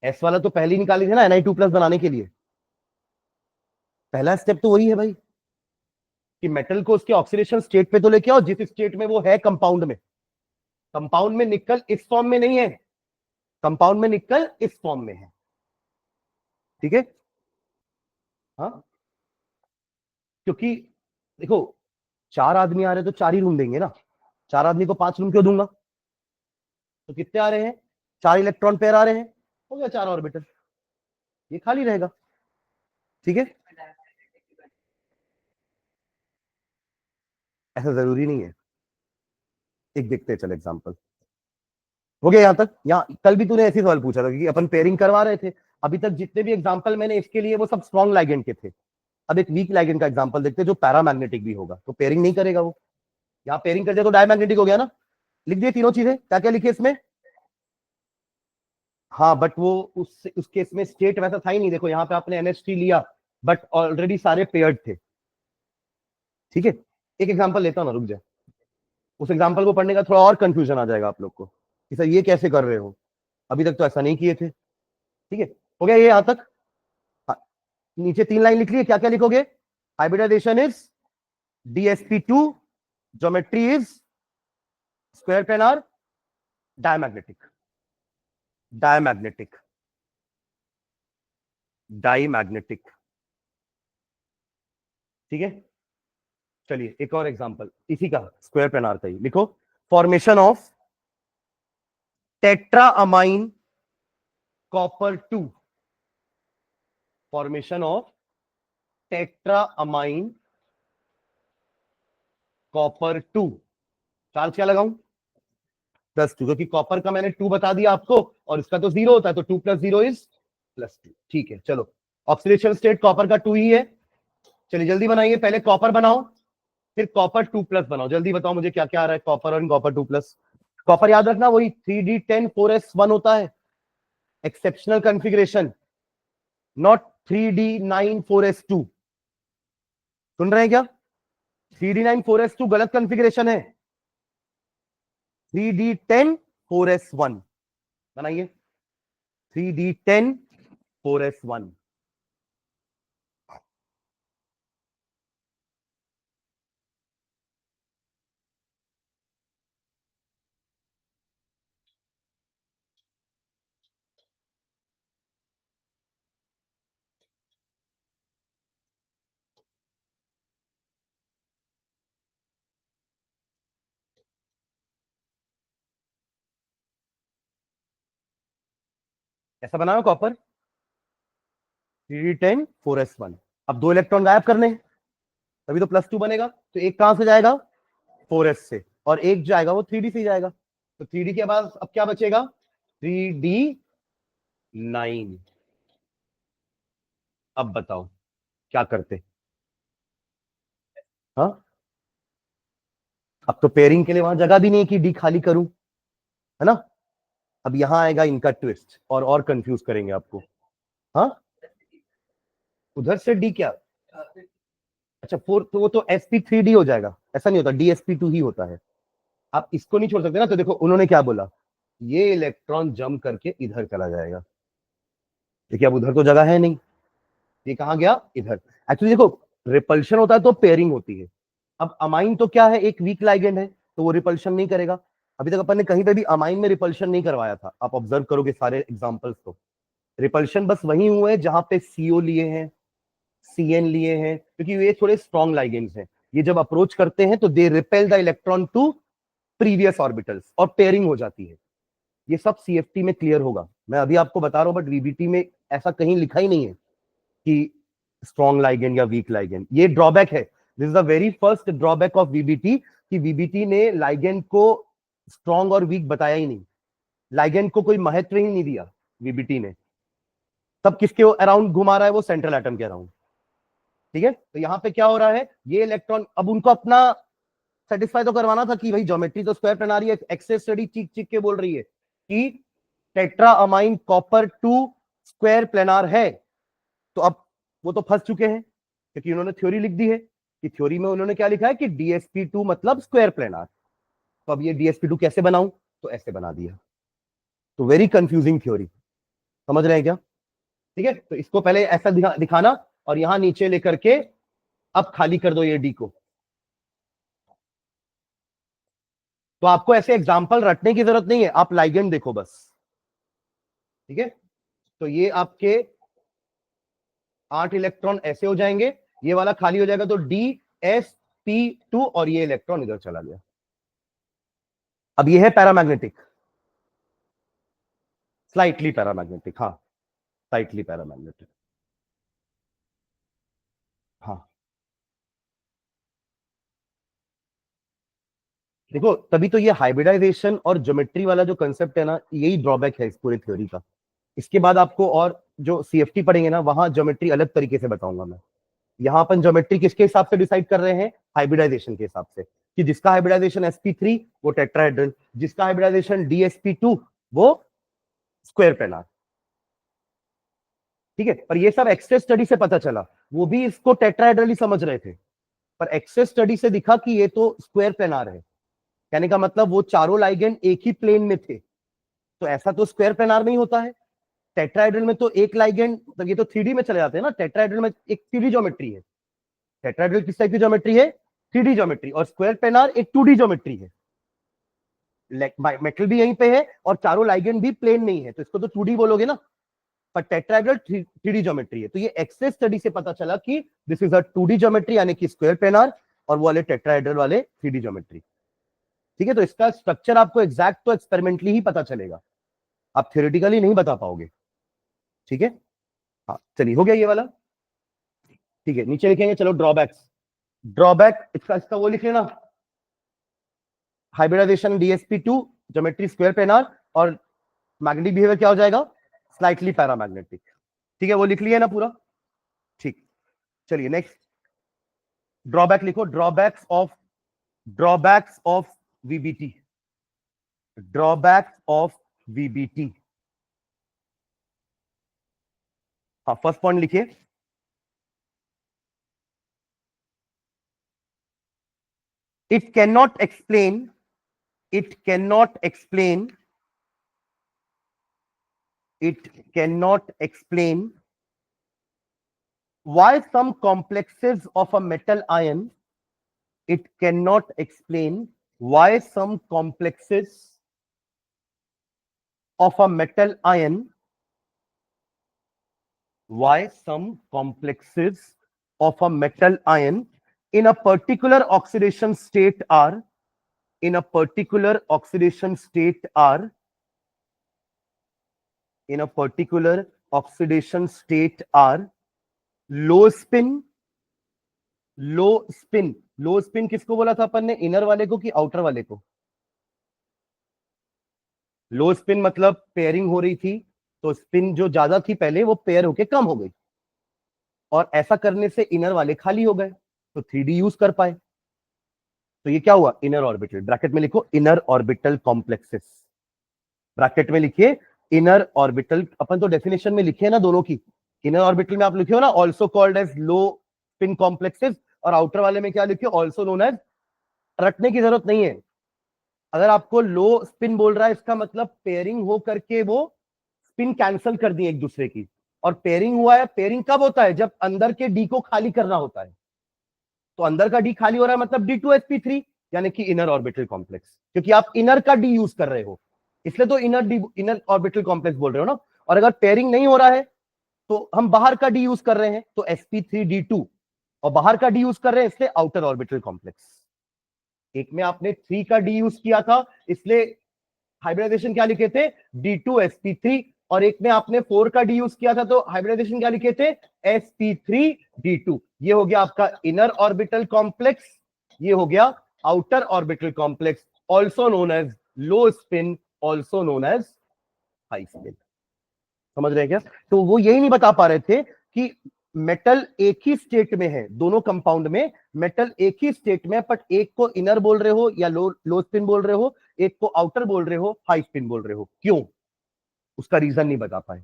एस वाला तो पहले ही निकाली थे ना Ni2+ बनाने के लिए, पहला स्टेप तो वही है भाई, कि मेटल को उसके ऑक्सीडेशन स्टेट पे तो लेके आओ जिस स्टेट में वो है कंपाउंड में। कंपाउंड में निकल इस फॉर्म में नहीं है, कंपाउंड में निकल इस फॉर्म में है। ठीक है, हाँ, क्योंकि देखो 4 आदमी आ रहे तो 4 ही रूम देंगे ना, 4 आदमी को 5 रूम क्यों दूंगा, तो कितने आ रहे हैं, 4 इलेक्ट्रॉन पेयर आ रहे हैं, हो गया 4 ऑर्बिटल, ये खाली रहेगा। ठीक है, ऐसा जरूरी नहीं है, एक देखते हैं, चल एग्जांपल। हो गया यहां तक, यहाँ कल भी तूने ऐसी सवाल पूछा था, क्योंकि अपन पेयरिंग करवा रहे थे, अभी तक जितने भी एग्जांपल मैंने इसके लिए वो सब स्ट्रॉन्ग लाइगेंड के थे। अब एक वीक लाइगेंड का एग्जांपल देखते हैं जो पैरामैग्नेटिक भी होगा, तो पेयरिंग नहीं करेगा वो, यहाँ पेयरिंग कर दिया तो डायमैग्नेटिक हो गया ना। लिख दिए तीनों चीजें, क्या क्या लिखे इसमें, हाँ, बट वो उस केस में स्टेट वैसा था ही नहीं, देखो यहाँ पे आपने NH3 लिया, बट ऑलरेडी सारे पेयर्ड थे। ठीक है, एक एग्जांपल लेता हूं ना, रुक जाए, उस एग्जांपल को पढ़ने का थोड़ा और कंफ्यूजन आ जाएगा आप लोग को, कि सर ये कैसे कर रहे हो, अभी तक तो ऐसा नहीं किए थे। ठीक है, हो गया ये यहां तक। हाँ, नीचे 3 लाइन लिख ली, क्या क्या लिखोगे, hybridization is DsP2, geometry is square planar, diamagnetic, diamagnetic, diamagnetic. ठीक है, चलिए एक और एग्जांपल इसी का, स्क्वायर प्लेनार का ही लिखो, formation of tetra amine copper 2, formation of tetra amine copper 2, charge क्या लगाऊं, +2, क्योंकि कॉपर का मैंने 2 बता दिया आपको, और इसका तो 0 होता है, तो 2 + 0 इज +2। ठीक है, चलो ऑक्सीडेशन स्टेट कॉपर का 2 ही है, चलिए जल्दी बनाइए, पहले कॉपर बनाओ, फिर कॉपर 2+ बनाओ, जल्दी बताओ मुझे क्या क्या आ रहा है कॉपर और कॉपर 2+। कॉपर याद रखना वही 3d10 4s1 होता है, exceptional configuration, not 3d9 4s2। सुन रहे हैं क्या? 3d9 4s2 गलत कॉन्फ़िगरेशन है, 3d10 4s1 बनाइए, 3d10 4s1। ऐसा बनाओ कॉपर 3d10 4s1। अब 2 इलेक्ट्रॉन गायब करने हैं, तभी तो +2 बनेगा। तो एक कहां से जाएगा? 4s से, और एक जाएगा वो 3d से जाएगा। तो 3d के बाद अब क्या बचेगा? 3d9। अब बताओ क्या करते? हाँ, अब तो पेयरिंग के लिए वहां जगह भी नहीं है कि डी खाली करूं, है ना। अब यहां आएगा इनका ट्विस्ट, और कंफ्यूज करेंगे आपको। हाँ, उधर से डी क्या? अच्छा 4, तो वो तो sp3d हो जाएगा, ऐसा नहीं होता, dsp2 ही होता है। आप इसको नहीं छोड़ सकते ना। तो देखो उन्होंने क्या बोला, ये इलेक्ट्रॉन जंप करके इधर चला जाएगा। देखिए अब उधर तो जगह है नहीं, ये कहां गया? इधर। एक्चुअली देखो, रिपल्शन होता है तो पेयरिंग होती है। अब अमाइन तो क्या है, एक वीक लाइगेंड है, तो वो रिपल्शन नहीं करेगा। अभी तक अपन ने कहीं पे भी अमाइन में रिपल्शन नहीं करवाया था, आप ऑब्जर्व करोगे सारे एग्जांपल्स तो रिपल्शन बस वही हुए जहां पे सीओ लिए हैं, सीएन लिए हैं, क्योंकि ये थोड़े स्ट्रॉन्ग लाइगेंड्स हैं। ये जब अप्रोच करते हैं तो they repel the electron to previous orbitals और पेयरिंग हो जाती है। ये सब सीएफटी में क्लियर होगा, मैं अभी आपको बता रहा हूं, बट वीबीटी में ऐसा कहीं लिखा ही नहीं है कि स्ट्रॉन्ग लाइगेंड या वीक लाइगेंड। ये ड्रॉबैक है, this is the very first drawback of VBT, कि वीबीटी ने लाइगेंड को स्ट्रॉन्ग और वीक बताया ही नहीं, लाइगेंड को कोई महत्व ही नहीं दिया वीबीटी ने। तब किसके अराउंड घुमा रहा है वो? सेंट्रल एटम के अराउंड। ठीक है, तो यहां पे क्या हो रहा है, ये इलेक्ट्रॉन अब उनको अपना सेटिस्फाई तो करवाना था कि भाई ज्योमेट्री तो स्क्वायर प्लेनारी है, एक्सेस स्टडी चीख चीख के बोल रही है कि tetra amine copper 2 square planar है। तो अब वो तो फंस चुके हैं, क्योंकि उन्होंने थ्योरी लिख दी है, कि थ्योरी में उन्होंने क्या लिखा है कि DsP2 मतलब स्क्वायर प्लेनार। तो अब ये DsP2 कैसे बनाऊं? तो ऐसे बना दिया। तो वेरी कंफ्यूजिंग थ्योरी, समझ रहे हैं क्या? ठीक है, तो इसको पहले ऐसा दिखाना, और यहां नीचे लेकर के अब खाली कर दो ये डी को। तो आपको ऐसे एग्जाम्पल रटने की जरूरत नहीं है, आप लाइगेंड देखो बस। ठीक है, तो ये आपके 8 इलेक्ट्रॉन ऐसे हो जाएंगे, ये वाला खाली हो जाएगा, तो DsP2, और ये इलेक्ट्रॉन इधर चला गया। अब ये है पैरामैग्नेटिक, स्लाइटली पैरामैग्नेटिक, हाँ स्लाइटली पैरामैग्नेटिक। हाँ देखो, तभी तो ये हाइब्रिडाइजेशन और ज्योमेट्री वाला जो कंसेप्ट है ना, यही ड्रॉबैक है इस पूरी थ्योरी का। इसके बाद आपको और जो सीएफटी पढ़ेंगे ना, वहां ज्योमेट्री अलग तरीके से बताऊंगा मैं। यहाँ अपन ज्योमेट्री किसके हिसाब से डिसाइड कर रहे हैं? हाइब्रिडाइजेशन के हिसाब से, कि जिसका हाइब्रिडाइजेशन sp3 वो टेट्राहेड्रल, जिसका हाइब्रिडाइजेशन dsp2 वो स्क्वायर प्लेनार। ठीक है, पर ये सब एक्सेस स्टडी से पता चला, वो भी इसको टेट्राहेड्रल ही समझ रहे थे, पर एक्सेस स्टडी से दिखा कि ये तो स्क्वायर प्लेनार है। कहने का मतलब वो चारों लाइगेंड एक ही प्लेन में थे, तो ऐसा तो स्क्वायर प्लेनार में ही होता है। टेट्राहेड्रल में तो एक लाइगेंड, तो ये तो 3D में चले जाते हैं ना, टेट्राहेड्रल में एक 3D ज्योमेट्री है। टेट्राहेड्रल किस टाइप की ज्योमेट्री है? 3D geometry. और स्क्वायर प्लेनार एक 2D ज्योमेट्री है। मेटल भी यहीं पे है और चारों लाइगेंड भी प्लेन नहीं है, तो इसको तो 2D बोलोगे ना। पर टेट्राहेड्रल 3D ज्योमेट्री है। तो ये एक्सेस स्टडी से पता चला कि this is a 2D geometry, यानी कि स्क्वायर प्लेनार, और वो वाले टेट्राहेड्रल वाले 3D ज्योमेट्री। ठीक है, तो इसका स्ट्रक्चर आपको एग्जैक्ट तो एक्सपेरिमेंटली ही पता चलेगा, आप थियोरेटिकली नहीं बता पाओगे। ठीक है, हाँ चलिए, हो गया ये वाला। ठीक है, नीचे लिखेंगे, चलो ड्रॉबैक्स। ड्रॉबैक इसका इसका वो लिख लेना, hybridization DsP2, geometry square planar, और मैग्नेटिक बिहेवियर क्या हो जाएगा? Slightly paramagnetic. ठीक है, वो लिख लिया ना पूरा? ठीक, चलिए नेक्स्ट। ड्रॉबैक लिखो, drawbacks of VBT, drawbacks of VBT. हाँ, फर्स्ट पॉइंट लिखिए। It can not explain, it cannot explain, it cannot explain why some complexes of a metal ion, it cannot explain why some complexes of a metal ion, why some complexes of a metal ion in a particular oxidation state are, in a particular oxidation state are, in a particular oxidation state are low spin, low spin. Low spin किसको बोला था अपन ने, inner वाले को कि outer वाले को? लो spin मतलब पेयरिंग हो रही थी, तो स्पिन जो ज्यादा थी पहले वो पेयर होके कम हो गई, और ऐसा करने से इनर वाले खाली हो गए, तो 3D यूज कर पाए। तो ये क्या हुआ, इनर ऑर्बिटल। ब्रैकेट में लिखो इनर ऑर्बिटल कॉम्प्लेक्सेस, ब्रैकेट में लिखिए इनर ऑर्बिटल। अपन तो डेफिनेशन में लिखे ना दोनों की, इनर ऑर्बिटल में आप लिखे हो ना also called as low spin complexes, और आउटर वाले में क्या लिखे, ऑल्सो नोन एज। रटने की जरूरत नहीं है। अगर आपको लो स्पिन बोल रहा है, इसका मतलब पेयरिंग हो करके वो स्पिन कैंसिल कर दी एक दूसरे की, और पेयरिंग हुआ है। पेयरिंग कब होता है, जब अंदर के डी को खाली करना होता है। तो अंदर का डी खाली हो रहा है मतलब D2sp3, यानी कि इनर ऑर्बिटल कॉम्प्लेक्स, क्योंकि आप इनर का डी यूज कर रहे हो, इसलिए तो इनर ऑर्बिटल कॉम्प्लेक्स बोल रहे हो ना। और अगर पेयरिंग नहीं हो रहा है तो हम बाहर का डी यूज कर रहे हैं, तो sp3d2, और बाहर का डी यूज कर रहे हैं इसलिए आउटर ऑर्बिटल कॉम्प्लेक्स। एक में आपने 3 का डी यूज किया था, इसलिए हाइब्रिडाइजेशन क्या लिखे थे, D2sp3, और एक में आपने 4 का डी यूज किया था, तो हाइब्रिडाइजेशन क्या लिखे थे, sp3d2। ये हो गया आपका इनर ऑर्बिटल कॉम्प्लेक्स, ये हो गया outer orbital complex, also known as low spin, also known as high spin. समझ रहे हैं क्या? तो वो यही नहीं बता पा रहे थे कि मेटल एक ही स्टेट में है, दोनों कंपाउंड में मेटल एक ही स्टेट में, बट एक को इनर बोल रहे हो या लो स्पिन बोल रहे हो, एक को आउटर बोल रहे हो, हाई स्पिन बोल रहे हो, क्यों? उसका रीजन नहीं बता पाए।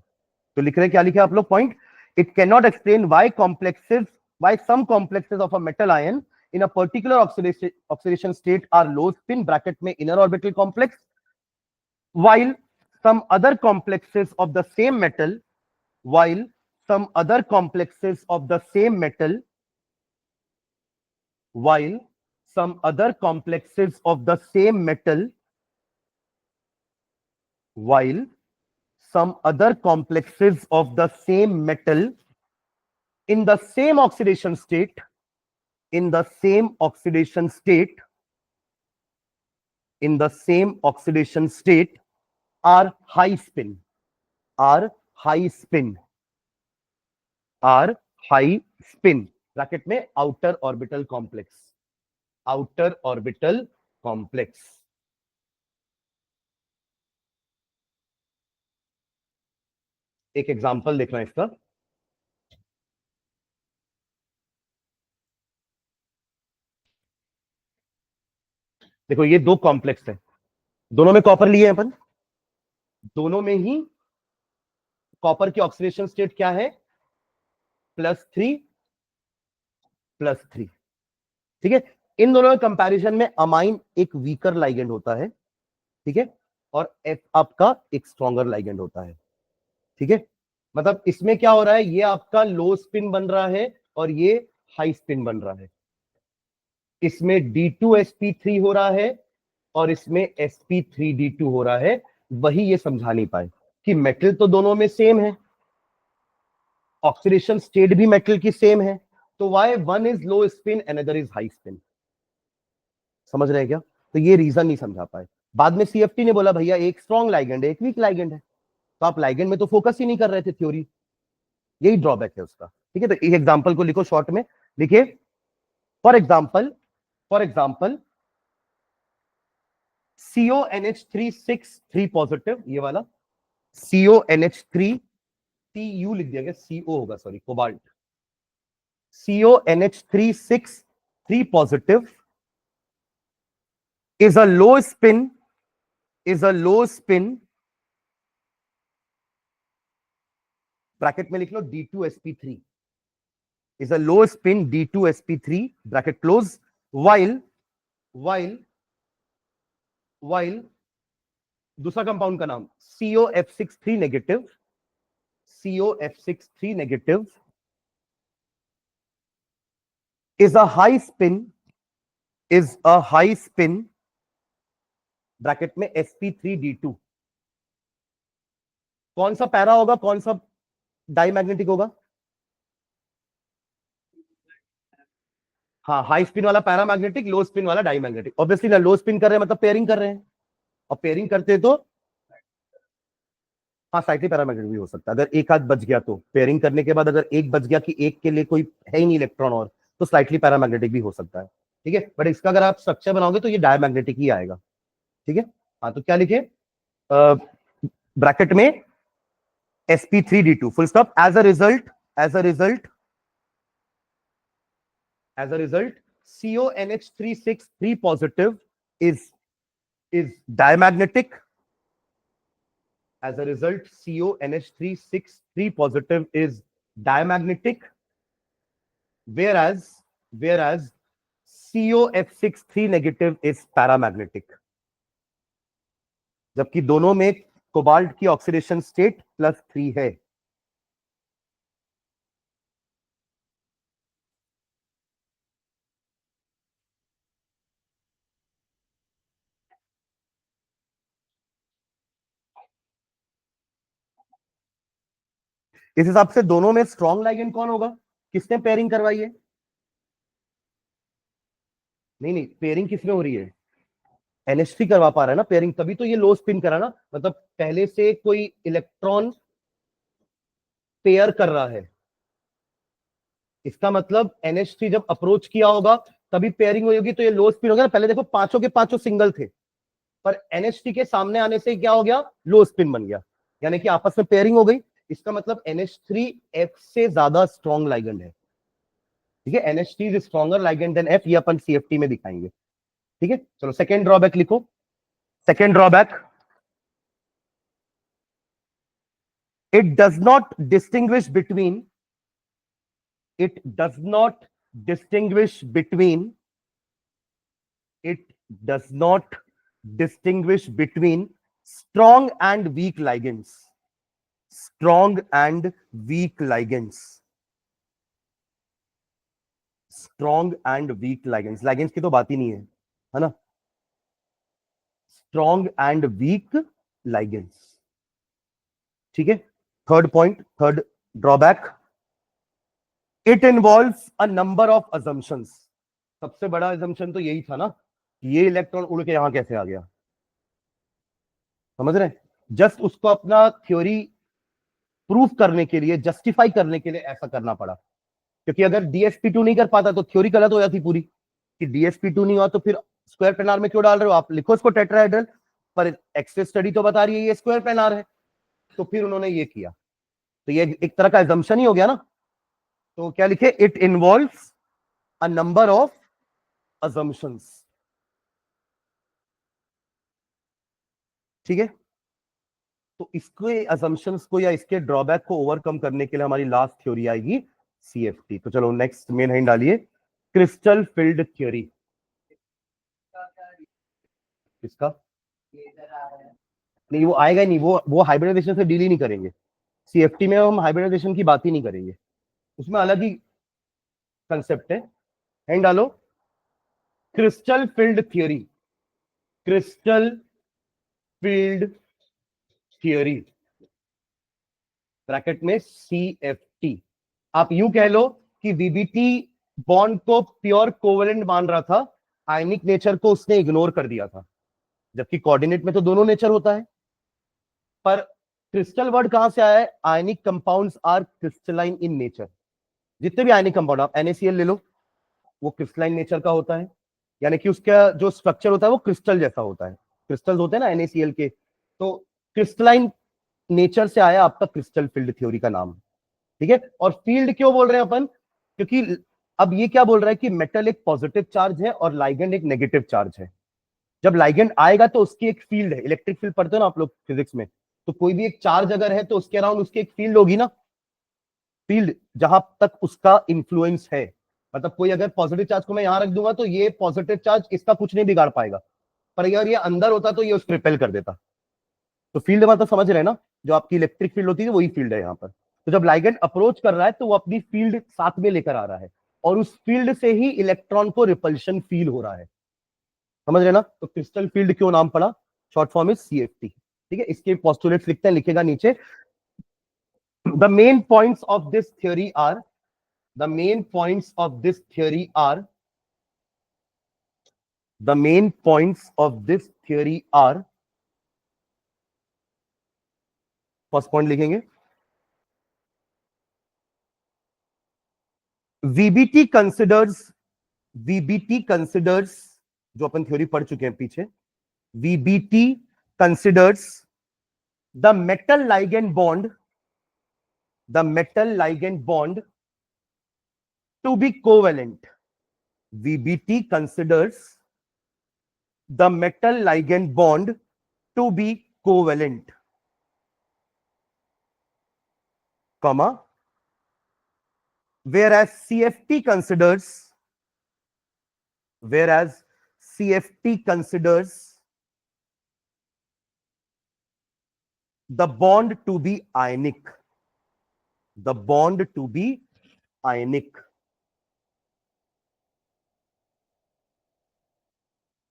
तो लिख रहे क्या लिखे आप लोग point, it can not explain why some complexes of a metal ion in a particular oxidation state are low spin, bracket में inner orbital complex, while some other complexes of the same metal, while some other complexes of the same metal, while some other complexes of the same metal, while some other complexes of the same metal in the same oxidation state, in the same oxidation state, in the same oxidation state are high spin, are high spin, are high spin, bracket में outer orbital complex, outer orbital complex. एक example देखना इसका, देखो ये दो complex है, दोनों में कॉपर लिए हैं अपन, दोनों में ही कॉपर की ऑक्सीडेशन स्टेट क्या है, +3 +3, ठीक है। इन दोनों के कंपैरिजन में अमाइन एक वीकर लाइगेंड होता है, ठीक है, और एफ आपका एक स्ट्रॉन्गर लाइगेंड होता है, ठीक है। मतलब इसमें क्या हो रहा है, ये आपका लो स्पिन बन रहा है और ये हाई स्पिन बन रहा है। इसमें D2sp3 हो रहा है और इसमें sp3d2 हो रहा है। वही ये समझा नहीं पाए कि मेटल तो दोनों में सेम है, ऑक्सीडेशन स्टेट भी मेटल की सेम है, तो why one is low spin another is high spin. समझ रहे हैं क्या? तो ये रीजन नहीं समझा पाए। बाद में CFT ने बोला भैया एक स्ट्रॉन्ग लाइगेंड है एक वीक लाइगेंड है, तो आप लाइगेंड में तो फोकस ही नहीं कर रहे थे थ्योरी, यही ड्रॉबैक है उसका, ठीक है। तो एक एग्जांपल को लिखो शॉर्ट में, लिखिए for example, for example CONH3 6 3 positive, ये वाला CONH3, TU लिख दिया गया, CO होगा sorry, cobalt, CONH3 6 3 positive is a low spin bracket में लिख लो D2sp3 is a low spin D2sp3 bracket close while दूसरा कंपाउंड का नाम COF63 negative is a high spin bracket में sp3d2। कौन सा पैरा होगा, कौन सा डाईमैग्नेटिक होगा? हाँ, हाई स्पिन वाला पैरामैग्नेटिक, लो स्पिन वाला डाईमैग्नेटिक। ऑब्वियसली ना, लो स्पिन कर रहे हैं मतलब पेयरिंग कर रहे हैं, और पेयरिंग करते तो हाँ स्लाइटली पैरामैग्नेटिक भी हो सकता है। अगर एक हाथ बच गया तो पेयरिंग करने के बाद अगर एक बच गया कि एक के लिए कोई है ही नहीं इलेक्ट्रॉन और, तो स्लाइटली पैरामैग्नेटिक भी हो सकता है। ठीक है, बट इसका अगर आप स्ट्रक्चर बनाओगे तो ये डायमैग्नेटिक ही आएगा। ठीक है, हाँ तो क्या लिखे ब्रैकेट में sp3d2 full stop. As a result CONH363 positive is diamagnetic. As a result, CONH363 positive is diamagnetic, whereas COF63 negative is paramagnetic. जबकि दोनों में कोबाल्ट की ऑक्सीडेशन स्टेट +3 है। इस हिसाब से दोनों में स्ट्रॉन्ग लाइगेंड कौन होगा? किसने पेयरिंग करवाई है? नहीं, पेयरिंग किसमें हो रही है? NH3 करवा पा रहा है ना पेयरिंग, तभी तो ये लो स्पिन करा ना, मतलब पहले से कोई इलेक्ट्रॉन पेयर कर रहा है। इसका मतलब NH3 जब अप्रोच किया होगा तभी पेयरिंग हुई होगी, तो ये लो स्पिन हो गया ना। पहले देखो पांचों के पांचों सिंगल थे, पर NH3 के सामने आने से क्या हो गया? लो स्पिन बन गया, यानी कि आपस में पेयरिंग हो गई। इसका मतलब NH3 F से ज्यादा स्ट्रॉन्ग लाइगेंड है। ठीक है, NH3 is stronger ligand than F, ये अपन CFT में दिखाएंगे। ठीक है, चलो सेकेंड ड्रॉबैक लिखो। Second drawback, it does not distinguish between it does not distinguish between strong and weak ligands. Strong and weak ligands. Ligands की तो बात ही नहीं है ना? Strong and weak ligands. ठीक है, third point, third drawback, it involves a number of assumptions. सबसे बड़ा अजम्पशन तो यही था ना, ये इलेक्ट्रॉन उड़ के यहां कैसे आ गया। समझ रहे हैं? जस्ट उसको अपना थ्योरी प्रूफ करने के लिए, जस्टिफाई करने के लिए ऐसा करना पड़ा, क्योंकि अगर DsP2 नहीं कर पाता तो थ्योरी गलत हो जाती पूरी, कि DsP2 नहीं हुआ तो फिर स्क्वायर प्लेनार में क्यों डाल रहे हो आप? लिखो इसको टेट्राहेड्रल, पर एक्सरे स्टडी तो बता रही है ये स्क्वायर प्लेनार है, तो फिर उन्होंने ये किया, तो ये एक तरह का एजम्पशन ही हो गया ना। तो क्या लिखे? It involves a number of assumptions। ठीक है, तो इसके assumptions को या इसके ड्रॉबैक को ओवरकम करने के लिए हमारी लास्ट थ्योरी आएगी CFT। तो चलो नेक्स्ट मेन हेड डालिए, क्रिस्टल फील्ड थ्योरी। किसका? नहीं, वो आएगा ही नहीं, वो हाइब्रिडाइजेशन से डील ही नहीं करेंगे। CFT में हम हाइब्रिडाइजेशन की बात ही नहीं करेंगे, उसमें अलग ही कंसेप्ट है। हेड डालो, crystal field theory. Crystal field theory bracket में CFT। आप यूं कह लो कि VBT बॉन्ड को प्योर कोवेलेंट मान रहा था, आयनिक नेचर को उसने इग्नोर कर दिया था, जबकि कोऑर्डिनेट में तो दोनों नेचर होता है। पर क्रिस्टल वर्ड कहां से आया है? Ionic compounds are crystalline in nature. जितने भी आयनिक कंपाउंड, आप NaCl ले लो, वो क्रिस्टलाइन नेचर का होता है, यानी कि उसका जो स्ट्रक्चर होता है वो क्रिस्टल जैसा होता है। क्रिस्टल्स होते हैं ना NaCl के, तो क्रिस्टलाइन नेचर से आया आपका क्रिस्टल फील्ड थ्योरी का नाम। ठीक है, और फील्ड क्यों बोल रहे हैं अपन? क्योंकि अब ये क्या बोल रहा है कि मेटल एक पॉजिटिव चार्ज है और लाइगेंड एक नेगेटिव चार्ज है। जब लाइगेंड आएगा तो उसकी एक फील्ड है, इलेक्ट्रिक फील्ड पढ़ते हो ना आप लोग फिजिक्स में, तो कोई भी एक चार्ज अगर है तो उसके अराउंड उसकी एक फील्ड होगी ना, फील्ड जहां तक उसका इंफ्लुएंस है। मतलब कोई अगर पॉजिटिव चार्ज को मैं यहां रख दूंगा तो ये पॉजिटिव चार्ज इसका कुछ नहीं बिगाड़ पाएगा, पर अगर ये अंदर होता तो ये उसको रिपेल कर देता। तो फील्ड मतलब समझ रहे हैं ना, जो आपकी इलेक्ट्रिक फील्ड होती है वही फील्ड है यहाँ पर। तो जब लाइगेंड अप्रोच कर रहा है तो वो अपनी फील्ड साथ में लेकर आ रहा है, और उस फील्ड से ही इलेक्ट्रॉन को रिपल्शन फील हो रहा है। समझ रहे ना? तो क्रिस्टल फील्ड क्यों नाम पड़ा? Short form is CFT. ठीक है, इसके पोस्टुलेट्स लिखते हैं, लिखेगा नीचे। The main points of this theory are, the main points of this theory are, the main points of this theory are, first point लिखेंगे, वीबीटी कंसिडर्स, वीबीटी कंसिडर्स, जो अपन थ्योरी पढ़ चुके हैं पीछे, VBT considers the metal ligand bond, the metal ligand bond to be covalent, VBT considers the metal ligand bond to be covalent, comma, whereas CFT considers, whereas CFT considers the bond to be ionic, the bond to be ionic।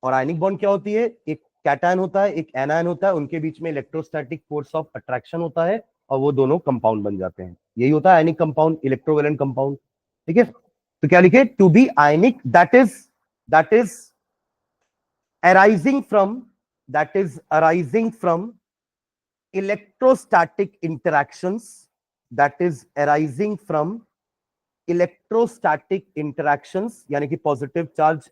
और ionic bond क्या होती है? एक cation होता है, एक anion होता है, उनके बीच में इलेक्ट्रोस्टैटिक फोर्स ऑफ अट्रैक्शन होता है और वो दोनों कंपाउंड बन जाते हैं। यही होता है आयनिक कंपाउंड, इलेक्ट्रोवेलेंट कंपाउंड। ठीक है, तो क्या लिखे? To be ionic, that is arising from, that is arising from electrostatic interactions, that is arising from electrostatic interactions, यानी कि positive charge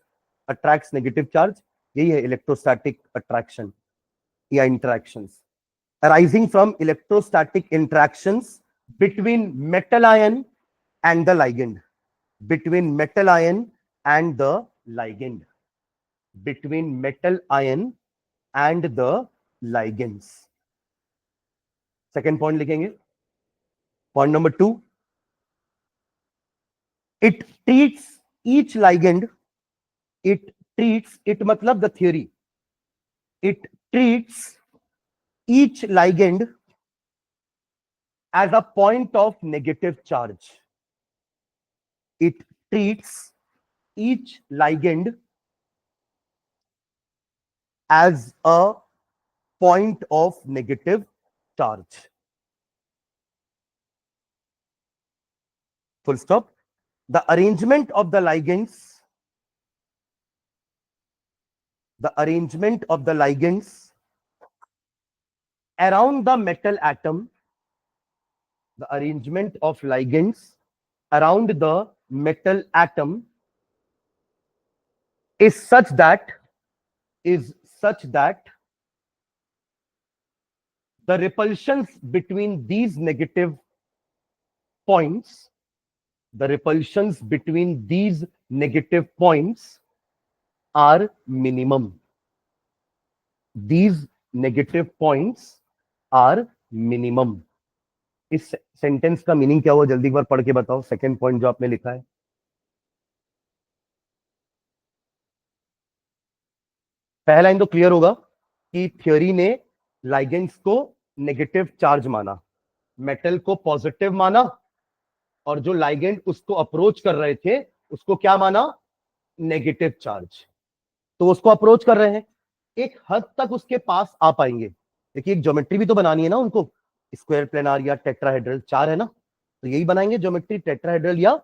attracts negative charge, यही है इलेक्ट्रोस्टैटिक अट्रैक्शन या interactions. arising from electrostatic interactions between metal ion and the ligand, between metal ion and the ligand, between metal ion and the ligands। Second point लिखेंगे, point number 2, it treats each ligand, it treats, it मतलब the theory, it treats each ligand as a point of negative charge, it treats each ligand as a point of negative charge, full stop। The arrangement of the ligands, the arrangement of the ligands around the metal atom, the arrangement of ligands around the metal atom is such that, is such that the repulsions between these negative points, the repulsions between these negative points are minimum, these negative points are minimum। इस sentence का meaning क्या हुआ जल्दी एक बार पढ़ के बताओ, second point जो आपने लिखा है। पहला लाइन तो क्लियर होगा कि थ्योरी ने लाइगेंड्स को नेगेटिव चार्ज माना, मेटल को पॉजिटिव माना, और जो लाइगेंड उसको अप्रोच कर रहे थे उसको क्या माना? Negative charge. तो उसको अप्रोच कर रहे हैं, एक हद तक उसके पास आ पाएंगे। देखिए एक ज्योमेट्री भी तो बनानी है ना उनको, स्क्वायर प्लेनार या टेट्राहेड्रल, चार है ना, तो यही बनाएंगे ज्योमेट्री, टेट्राहेड्रल या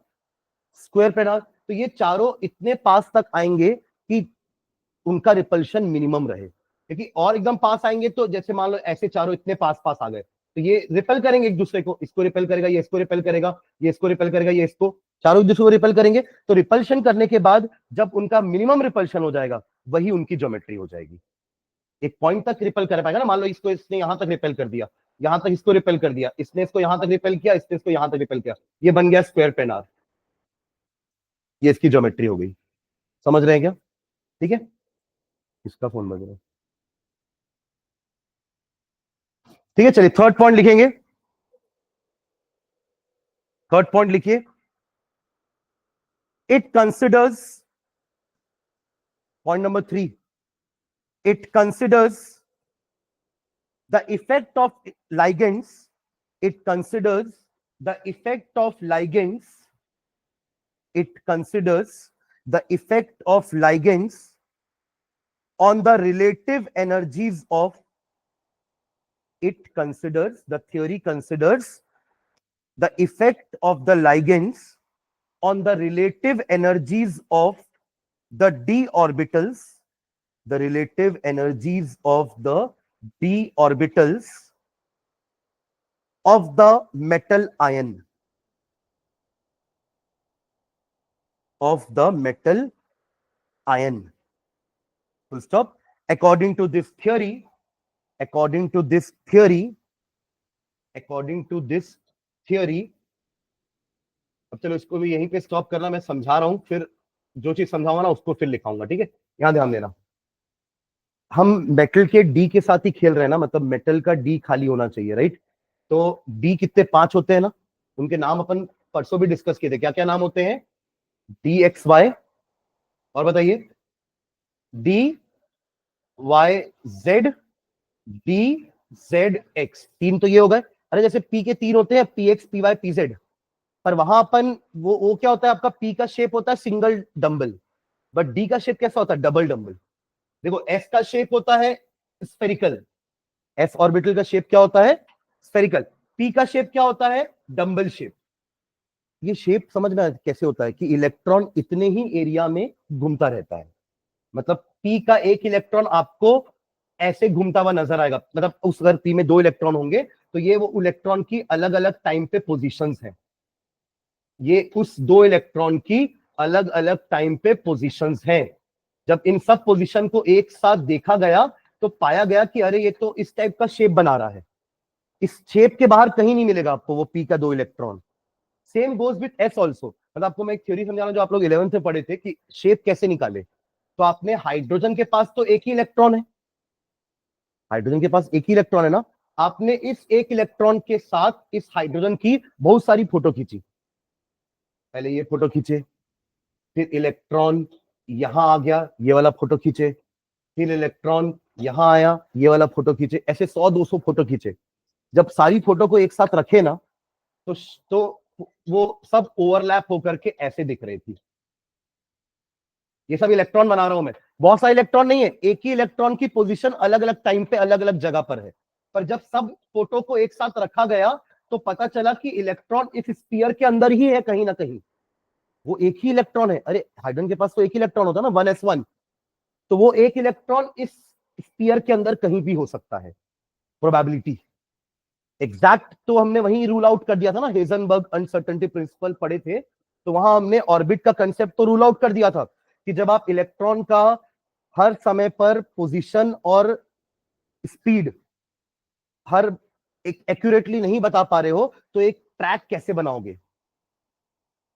स्क्वायर प्लेनार। तो ये चारों इतने पास तक आएंगे कि उनका रिपल्शन मिनिमम रहे। क्योंकि और एकदम पास आएंगे तो जैसे मान लो ऐसे चारों इतने पास पास आ गए तो ये रिपेल करेंगे एक दूसरे को, इसको रिपेल करेगा, ये इसको रिपेल करेगा, ये इसको रिपेल करेगा, ये इसको, चारों एक दूसरे को रिपेल करेंगे। तो रिपल्शन करने के बाद जब उनका मिनिमम रिपल्शन हो जाएगा वही उनकी ज्योमेट्री हो जाएगी। एक पॉइंट तक रिपेल कर पाएगा ना, मान लो इसको इसने यहां तक रिपेल कर दिया, यहां तक इसको रिपेल कर दिया, इसने इसको यहां तक रिपेल किया, इसने इसको यहां तक रिपेल किया, ये बन गया स्क्वायर प्लेनार। ये इसकी ज्योमेट्री हो गई, समझ रहे हैं क्या? ठीक है, इसका फोन बज रहा है। ठीक है, चलिए थर्ड पॉइंट लिखेंगे। थर्ड पॉइंट लिखिए, it considers, point number 3, it considers the effect of ligands, it considers the effect of ligands, it considers the effect of ligands on the relative energies of, it considers, the theory considers the effect of the ligands on the relative energies of the d orbitals, the relative energies of the d orbitals of the metal ion, of the metal ion, full stop. According to this theory, according to this theory, according to this theory, अब चलो इसको भी यहीं पे stop करना, मैं समझा रहा हूं, फिर जो चीज समझाऊंगा ना उसको फिर लिखाऊंगा, ठीक है? यहां ध्यान देना, हम मेटल के डी के साथ ही खेल रहे हैं ना, मतलब मेटल का डी खाली होना चाहिए, राइट? तो डी कितने 5 होते हैं ना, उनके नाम अपन परसों भी डिस्कस किए थे, क्या क्या नाम होते हैं? डी एक्स वाई, और बताइए, D Y Z, D Z X, तीन तो ये हो गए। अरे जैसे पी के 3 होते हैं, P X P Y P Z, पर वहां अपन वो क्या होता है आपका, पी का शेप होता है सिंगल डंबल, बट डी का शेप कैसा होता है? Double dumbbell. देखो एस का शेप होता है स्फेरिकल, एस ऑर्बिटल का शेप क्या होता है? स्फेरिकल। पी का शेप क्या होता है? Dumbbell shape. ये शेप समझना कैसे होता है कि इलेक्ट्रॉन इतने ही एरिया में घूमता रहता है, मतलब पी का एक इलेक्ट्रॉन आपको ऐसे घूमता हुआ नजर आएगा, मतलब उस अगर पी में 2 इलेक्ट्रॉन होंगे तो ये वो इलेक्ट्रॉन की अलग अलग टाइम पे पोजीशंस हैं, ये उस 2 इलेक्ट्रॉन की अलग अलग टाइम पे पोजीशंस हैं। जब इन सब पोजीशन को एक साथ देखा गया तो पाया गया कि अरे ये तो इस टाइप का शेप बना रहा है, इस शेप के बाहर कहीं नहीं मिलेगा आपको वो पी का 2 electron. Same goes with S also, मतलब आपको मैं एक थ्योरी समझा रहा हूं जो आप लोग 11th से पढ़े थे कि शेप कैसे निकाले। तो आपने हाइड्रोजन के पास तो एक ही इलेक्ट्रॉन है, हाइड्रोजन के पास एक ही इलेक्ट्रॉन है ना, आपने इस एक इलेक्ट्रॉन के साथ इस हाइड्रोजन की बहुत सारी फोटो खींची, पहले ये फोटो खींचे, फिर इलेक्ट्रॉन यहां आ गया, ये वाला फोटो खींचे, फिर इलेक्ट्रॉन यहां आया, ये वाला फोटो खींचे, ऐसे 100-200 फोटो खींचे। जब सारी फोटो को एक साथ रखे ना तो वो सब ओवरलैप होकर के ऐसे दिख रही थी। ये सब इलेक्ट्रॉन बना रहा हूं मैं, बहुत सारे इलेक्ट्रॉन नहीं है, एक ही इलेक्ट्रॉन की पोजीशन अलग अलग टाइम पे अलग अलग जगह पर है, पर जब सब फोटो को एक साथ रखा गया तो पता चला कि इलेक्ट्रॉन इस स्फीयर के अंदर ही है कहीं ना कहीं, वो एक ही इलेक्ट्रॉन है। अरे हाइड्रोजन के पास तो एक ही इलेक्ट्रॉन होता है ना, 1s1, तो वो एक इलेक्ट्रॉन इस स्फीयर के अंदर कहीं भी हो सकता है, प्रोबेबिलिटी एग्जैक्ट तो हमने वहीं रूल आउट कर दिया था ना, हेजनबर्ग अनसर्टेनिटी प्रिंसिपल पढ़े थे, तो वहां हमने ऑर्बिट का कंसेप्ट तो रूल आउट कर दिया था कि जब आप इलेक्ट्रॉन का हर समय पर पोजीशन और स्पीड हर एक एक्यूरेटली नहीं बता पा रहे हो तो एक ट्रैक कैसे बनाओगे,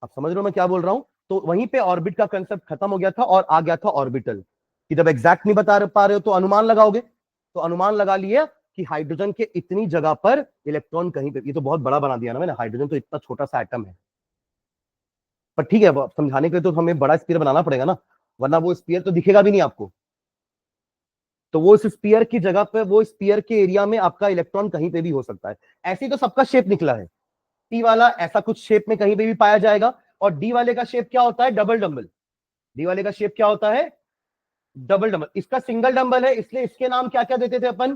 आप समझ रहे हो मैं क्या बोल रहा हूं? तो वहीं पे ऑर्बिट का कंसेप्ट खत्म हो गया था और आ गया था ऑर्बिटल, कि जब एग्जैक्ट नहीं बता पा रहे हो तो अनुमान लगाओगे, तो अनुमान लगा लिए कि हाइड्रोजन के इतनी जगह पर इलेक्ट्रॉन कहीं पे, ये तो बहुत बड़ा बना दिया ना मैंने, हाइड्रोजन तो इतना छोटा सा एटम है, पर ठीक है समझाने के लिए तो हमें बड़ा स्पीयर बनाना पड़ेगा ना, वरना वो स्पीयर तो दिखेगा भी नहीं आपको। तो वो इस स्पीयर की जगह पे, वो स्पीयर के एरिया में आपका इलेक्ट्रॉन कहीं पे भी हो सकता है। ऐसे ही तो सबका शेप निकला है, पी वाला ऐसा कुछ शेप में कहीं पे भी पाया जाएगा, और डी वाले का शेप क्या होता है? Double dumbbell. डी वाले का शेप क्या होता है? Double dumbbell. इसका सिंगल डंबल है, इसलिए इसके नाम क्या क्या देते थे अपन?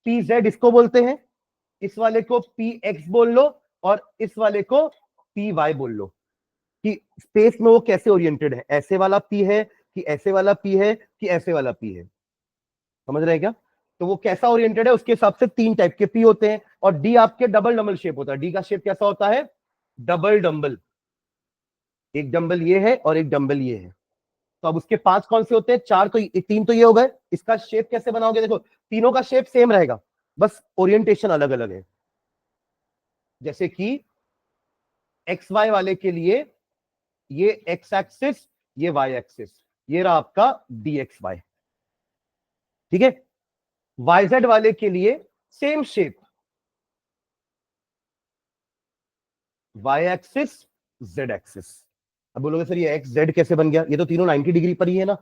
पी जेड इसको बोलते हैं, इस वाले को पी एक्स बोल लो, और इस वाले को पी वाई बोल लो, कि स्पेस में वो कैसे ओरिएंटेड है, ऐसे वाला पी है कि ऐसे वाला पी है कि ऐसे वाला पी है, समझ रहे हैं क्या? तो वो कैसा ओरिएंटेड है उसके हिसाब से 3 टाइप के पी होते हैं, और डी आपके डबल डंबल शेप होता है। डी का शेप कैसा होता है? डबल डंबल, एक डंबल ये है और एक डंबल ये है। तो अब उसके 5 कौन से होते हैं? 4 तो, 3 तो ये हो गए। इसका शेप कैसे बनाओगे? देखो तीनों का शेप सेम रहेगा, बस ओरिएंटेशन अलग अलग है। जैसे कि एक्स वाई वाले के लिए ये एक्स एक्सिस, ये वाई एक्सिस, ये रहा आपका dxy। ठीक है, yz वाले के लिए same shape, Y axis, Z axis. अब बोलोगे सर ये एक्स जेड कैसे बन गया, ये तो तीनों 90 डिग्री पर ही है ना,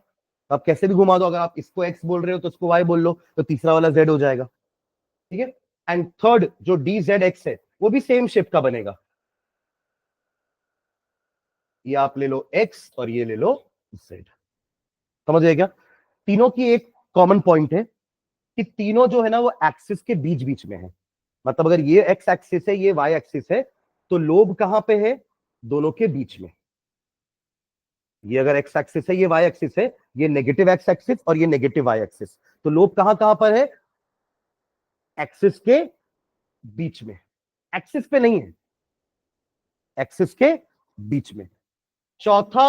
आप कैसे भी घुमा दो, अगर आप इसको एक्स बोल रहे हो तो उसको वाई बोल लो, तो तीसरा वाला जेड हो जाएगा। ठीक है, एंड थर्ड जो डी जेड एक्स है वो भी सेम शेप का बनेगा, ये आप ले लो एक्स और ये ले लो जेड। समझ गए क्या? तीनों की एक कॉमन पॉइंट है कि तीनों जो है ना वो एक्सिस के बीच बीच में है। मतलब अगर ये एक्स एक्सिस है, ये वाई एक्सिस है, तो लोब कहां पे है? दोनों के बीच में। ये अगर एक्स एक्सिस है, ये वाई एक्सिस है, ये नेगेटिव एक्स एक्सिस और ये नेगेटिव वाई एक्सिस, तो लोब कहां कहां पर है? एक्सिस के बीच में, एक्सिस पे नहीं है, एक्सिस के बीच में। चौथा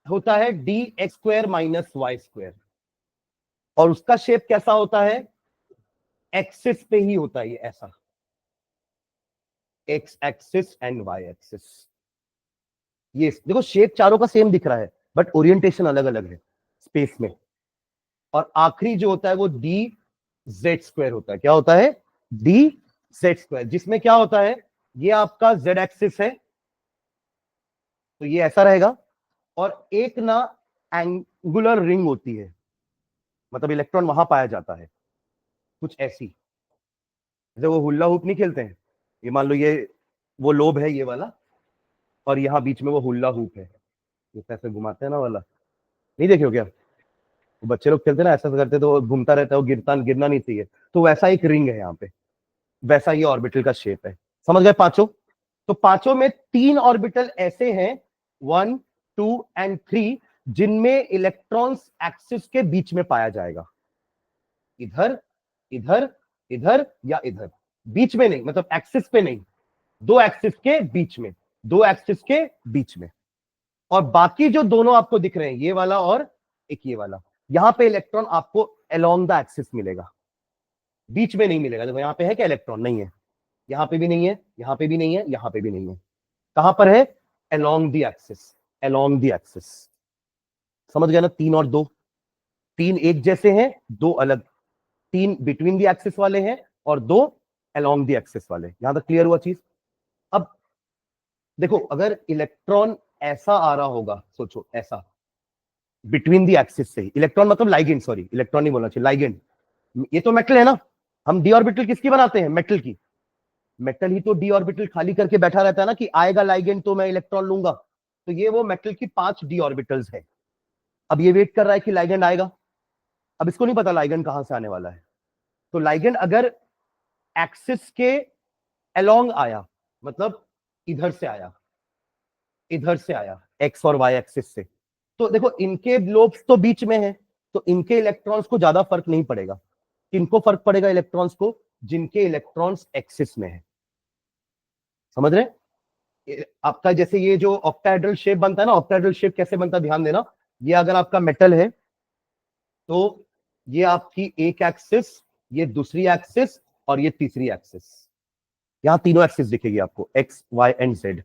होता है D x square minus Y square, और उसका शेप कैसा होता है? एक्सिस पे ही होता है, ये ऐसा, X axis and Y axis. ये देखो शेप चारों का सेम दिख रहा है, बट ओरिएंटेशन अलग अलग है स्पेस में। और आखिरी जो होता है वो डी जेड स्क्वायर होता है। क्या होता है? डी जेड स्क्वायर, जिसमें क्या होता है, ये आपका जेड एक्सिस है, तो ये ऐसा रहेगा, और एक ना एंगुलर रिंग होती है, मतलब इलेक्ट्रॉन वहां पाया जाता है कुछ ऐसी, जैसे वो हुल्ला हुप नहीं खेलते हैं, ये मान लो ये वो लोब है ये वाला, और यहाँ बीच में वो हुल्ला हुप है, ये ऐसे घुमाते हैं ना वाला, नहीं देखे हो क्या? वो बच्चे लोग खेलते हैं ना, ऐसा करते तो वो घूमता रहता है, वो गिरना नहीं चाहिए, तो वैसा एक रिंग है यहाँ पे, वैसा ये ऑर्बिटल का शेप है। समझ गए पांचों? तो पांचों में तीन ऑर्बिटल ऐसे हैं, 1, 2 एंड 3, जिनमें इलेक्ट्रॉन्स एक्सिस के बीच में पाया जाएगा, इधर इधर इधर या इधर, बीच में नहीं, मतलब एक्सिस पे नहीं, दो एक्सिस के बीच में, दो एक्सिस के बीच में। और बाकी जो दोनों आपको दिख रहे हैं, ये वाला और एक ये वाला, यहां पे इलेक्ट्रॉन आपको अलोंग द एक्सिस मिलेगा, बीच में नहीं मिलेगा। देखो यहां पे है क्या इलेक्ट्रॉन? नहीं है, यहां पे भी नहीं है, यहां पे भी नहीं है, यहां पे भी नहीं है। कहां पर है? Along the axis, along the axis. समझ गया ना? तीन और दो, तीन एक जैसे हैं, दो अलग, तीन बिटवीन द एक्सिस वाले हैं और दो अलोंग द एक्सिस वाले। यहां तक क्लियर हुआ चीज? अब देखो अगर इलेक्ट्रॉन ऐसा आ रहा होगा, सोचो ऐसा बिटवीन द एक्सिस से ही, इलेक्ट्रॉन मतलब लाइगेंड, सॉरी इलेक्ट्रॉन नहीं बोलना चाहिए, लाइगेंड। ये तो मेटल है ना, हम डी ऑर्बिटल किसकी बनाते हैं? मेटल की। मेटल ही तो डी ऑर्बिटल खाली करके बैठा रहता है ना, कि आएगा लाइगेंड तो मैं इलेक्ट्रॉन लूंगा। तो ये वो मेटल की 5 डी ऑर्बिटल्स है। अब ये वेट कर रहा है कि लाइगेंड आएगा, अब इसको नहीं पता लाइगेंड कहां से आने वाला है। तो लाइगेंड अगर एक्सिस के अलोंग आया, मतलब इधर से आया, इधर से आया, एक्स और वाई एक्सिस से, तो देखो इनके लोब्स तो बीच में है, तो इनके इलेक्ट्रॉन्स को ज्यादा फर्क नहीं पड़ेगा। किनको फर्क पड़ेगा इलेक्ट्रॉन्स को? जिनके इलेक्ट्रॉन्स एक्सिस में है। समझ रहे? आपका जैसे ये जो ऑक्टाहेड्रल शेप बनता है ना, ऑक्टाहेड्रल शेप कैसे बनता है ध्यान देना। ये अगर आपका मेटल है तो ये आपकी एक एक्सिस, ये दूसरी एक्सिस और ये तीसरी एक्सिस, यहां तीनों एक्सिस दिखेगी आपको, एक्स वाई एंड जेड।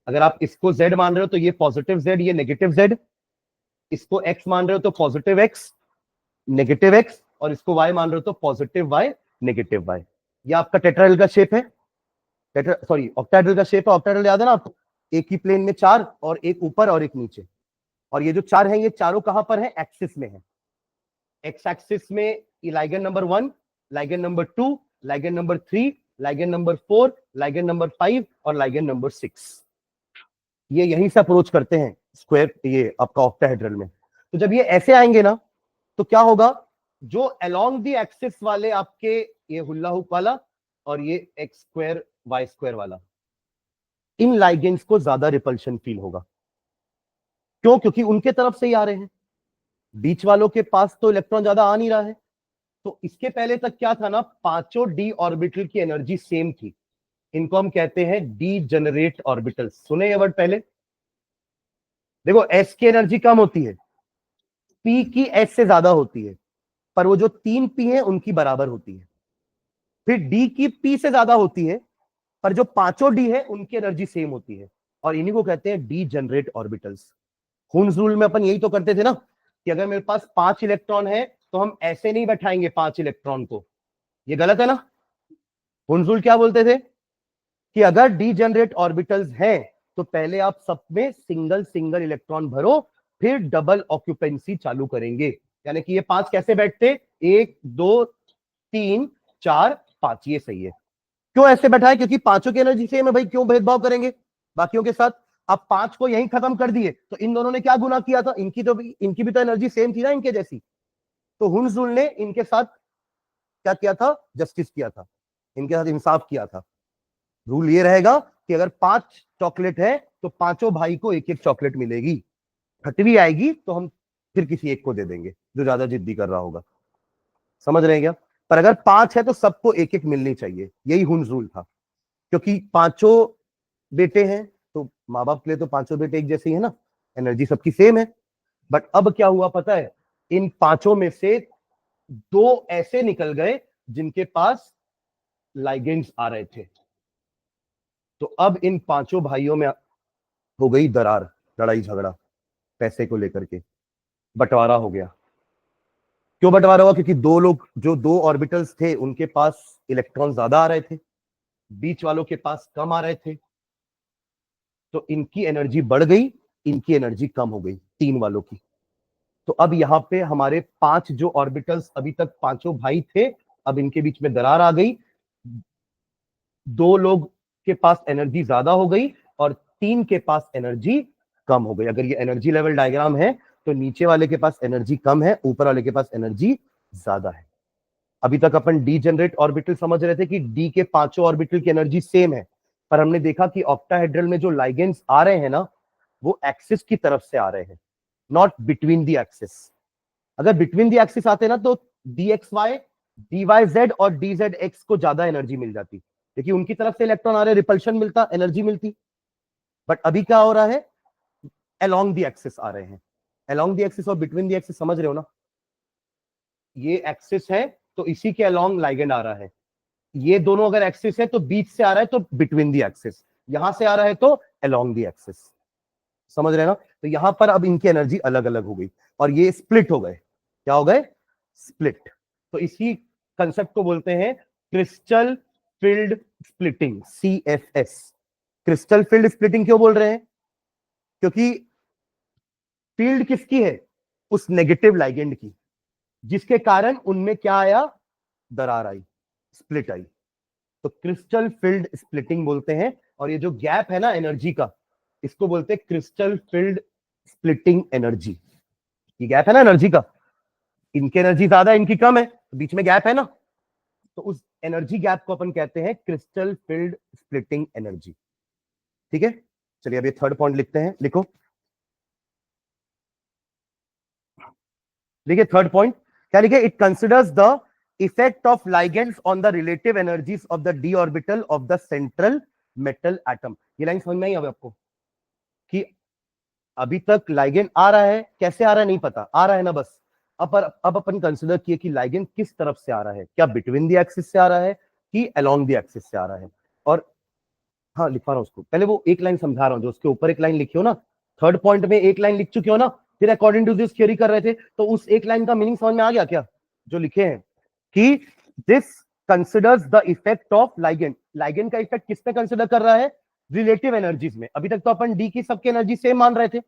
अगर आप इसको जेड मान रहे हो तो ये पॉजिटिव जेड, ये नेगेटिव जेड। इसको एक्स मान रहे हो तो पॉजिटिव एक्स, नेगेटिव एक्स, और इसको वाई मान रहे हो तो पॉजिटिव वाई, नेगेटिव वाई। ये आपका टेट्राहेड्रल का शेप है, सॉरी ऑक्टाहेड्रल का शेप है। ऑक्टाहेड्रल याद है ना आपको? एक ही प्लेन में चार, और एक ऊपर और एक नीचे, और ये जो चार है ये चारों कहां पर है? एक्सिस में है। एक्स एक्सिस में ligand number 1, ligand number 2, ligand number 3, ligand number 4, ligand number 5 और लाइगेंड नंबर 6। ये यहीं से अप्रोच करते हैं स्क्वायर, ये आपका ऑक्टाहेड्रल में। तो जब ये ऐसे आएंगे ना, तो क्या होगा? जो अलोंग द एक्सिस वाले आपके, ये हुल्ला हुप वाला और ये एक्स स्क्वायर वाई स्क्वायर वाला, इन लाइगेंड्स को ज्यादा रिपल्शन फील होगा। क्यों? क्योंकि उनके तरफ से ही आ रहे हैं, बीच वालों के पास तो इलेक्ट्रॉन ज्यादा आ नहीं रहा है। तो इसके पहले तक क्या था ना, पांचों डी ऑर्बिटल की एनर्जी सेम थी। इनको हम कहते हैं डी जनरेट ऑर्बिटल। सुने ये वर्ड पहले? देखो एस की एनर्जी कम होती है, पी की एस से ज्यादा होती है, पर वो जो 3 पी है उनकी बराबर होती है। फिर डी की पी से ज्यादा होती है, पर जो पांचों डी है उनकी एनर्जी सेम होती है। और इन्हीं को कहते हैं डीजेनरेट ऑर्बिटल्स। हुन्स रूल में अपन यही तो करते थे ना कि अगर मेरे पास 5 इलेक्ट्रॉन है तो हम ऐसे नहीं बैठाएंगे 5 इलेक्ट्रॉन को, ये गलत है ना। हुन्स रूल क्या बोलते थे कि अगर डीजेनरेट ऑर्बिटल्स हैं तो पहले आप सब में सिंगल सिंगल इलेक्ट्रॉन भरो, फिर डबल ऑक्यूपेंसी चालू करेंगे। यानी कि ये 5 कैसे बैठते, 1 2 3 4 5, ये सही है। क्यों ऐसे बैठाए, क्योंकि पांचों की एनर्जी सेम है भाई, क्यों भेदभाव करेंगे बाकियों के साथ। अब 5 को यहीं खत्म कर दिए तो इन दोनों ने क्या गुना किया था, इनकी भी तो एनर्जी सेम थी ना इनके जैसी। तो हुन्स रूल ने इनके साथ क्या किया था, जस्टिस किया था, इनके साथ इंसाफ किया था। रूल ये रहेगा कि अगर 5 चॉकलेट है तो पांचों भाई को एक एक चॉकलेट मिलेगी, छठवीं आएगी तो हम फिर किसी एक को दे देंगे जो ज्यादा जिद्दी कर रहा होगा। समझ रहे हैं क्या। पर अगर 5 है तो सबको एक एक मिलनी चाहिए, यही हुन्स रूल था। क्योंकि पांचों बेटे हैं तो माँ बाप के लिए तो पांचों बेटे एक जैसे ही है ना, एनर्जी सबकी सेम है। बट अब क्या हुआ पता है, इन पांचों में से 2 ऐसे निकल गए जिनके पास लाइगेंड्स आ रहे थे। तो अब इन पांचों भाइयों में हो गई दरार, लड़ाई झगड़ा पैसे को लेकर के, बंटवारा हो गया। क्यों बंटवारा हुआ, क्योंकि 2 लोग जो 2 ऑर्बिटल्स थे उनके पास इलेक्ट्रॉन ज्यादा आ रहे थे, बीच वालों के पास कम आ रहे थे। तो इनकी एनर्जी बढ़ गई, इनकी एनर्जी कम हो गई, 3 वालों की। तो अब यहां पे हमारे 5 जो ऑर्बिटल्स अभी तक पांचों भाई थे, अब इनके बीच में दरार आ गई। 2 लोग के पास एनर्जी ज्यादा हो गई और 3 के पास एनर्जी कम हो गई। अगर ये एनर्जी लेवल डायग्राम है तो नीचे वाले के पास एनर्जी कम है, ऊपर वाले के पास एनर्जी ज्यादा है। अभी तक अपन डीजेनरेट ऑर्बिटल समझ रहे थे कि डी के पांचों ऑर्बिटल की एनर्जी सेम है, पर हमने देखा कि ऑक्टाहेड्रल में जो लाइगेंड्स आ रहे हैं ना, वो एक्सिस की तरफ से आ रहे हैं, नॉट बिटवीन द एक्सिस। अगर बिटवीन द एक्सिस आते ना तो dxy dyz और dzx को ज्यादा एनर्जी मिल जाती, देखिए उनकी तरफ से इलेक्ट्रॉन आ रहे, रिपल्शन मिलता, एनर्जी मिलती। बट अभी क्या हो रहा है, अलोंग द एक्सिस आ रहे हैं। अलोंग द एक्सिस और बिटवीन द एक्सिस समझ रहे हो ना, ये एक्सिस है तो इसी के अलोंग लाइगेंड आ रहा है। ये दोनों अगर एक्सिस है तो बीच से आ रहा है तो बिटवीन द एक्सिस, यहां से आ रहा है तो अलोंग द एक्सिस। समझ रहे हैं ना। तो यहां पर अब इनकी एनर्जी अलग अलग हो गई और ये स्प्लिट हो गए। क्या हो गए, स्प्लिट। तो इसी कंसेप्ट को बोलते हैं crystal field splitting, CFS। Crystal field splitting क्यों बोल रहे हैं, क्योंकि फील्ड किसकी है, उस नेगेटिव लाइगेंड की, जिसके कारण उनमें क्या आया, दरार आई, स्प्लिट आई। तो क्रिस्टल फील्ड स्प्लिटिंग बोलते हैं। और ये जो गैप है ना एनर्जी का, इसको बोलते हैं क्रिस्टल फील्ड स्प्लिटिंग एनर्जी। ये गैप है ना एनर्जी का, इनकी एनर्जी ज्यादा है इनकी कम है, तो बीच में गैप है ना, तो उस एनर्जी गैप को अपन कहते हैं क्रिस्टल फील्ड स्प्लिटिंग एनर्जी। ठीक है, चलिए अब ये थर्ड पॉइंट लिखते हैं, लिखो। देखिए थर्ड पॉइंट क्या लिखे, it considers the effect of ligands on the relative energies of the D orbital of the central metal atom. ये लाइन समझ में आई अब आपको कि अभी तक लाइगेंड आ रहा है, कैसे आ रहा है नहीं पता, आ रहा है ना बस। अब अपन कंसिडर किए कि लाइगेंड किस तरफ से आ रहा है, क्या बिटवीन द एक्सिस से आ रहा है कि अलोंग द एक्सिस से आ रहा है। और हाँ लिखवा रहा हूं उसको, पहले वो एक लाइन समझा रहा हूं, जो उसके ऊपर एक लाइन लिखी हो ना, थर्ड पॉइंट में एक लाइन लिख चुके हो ना, फिर अकॉर्डिंग टू दिस थ्योरी कर रहे थे, तो उस एक लाइन का मीनिंग समझ में आ गया क्या, जो लिखे हैं कि this considers the effect of ligand. Ligand का इफेक्ट किस पे कंसिडर कर रहा है, रिलेटिव एनर्जीज में। अभी तक तो अपन डी की सबकी एनर्जी सेम मान रहे थे,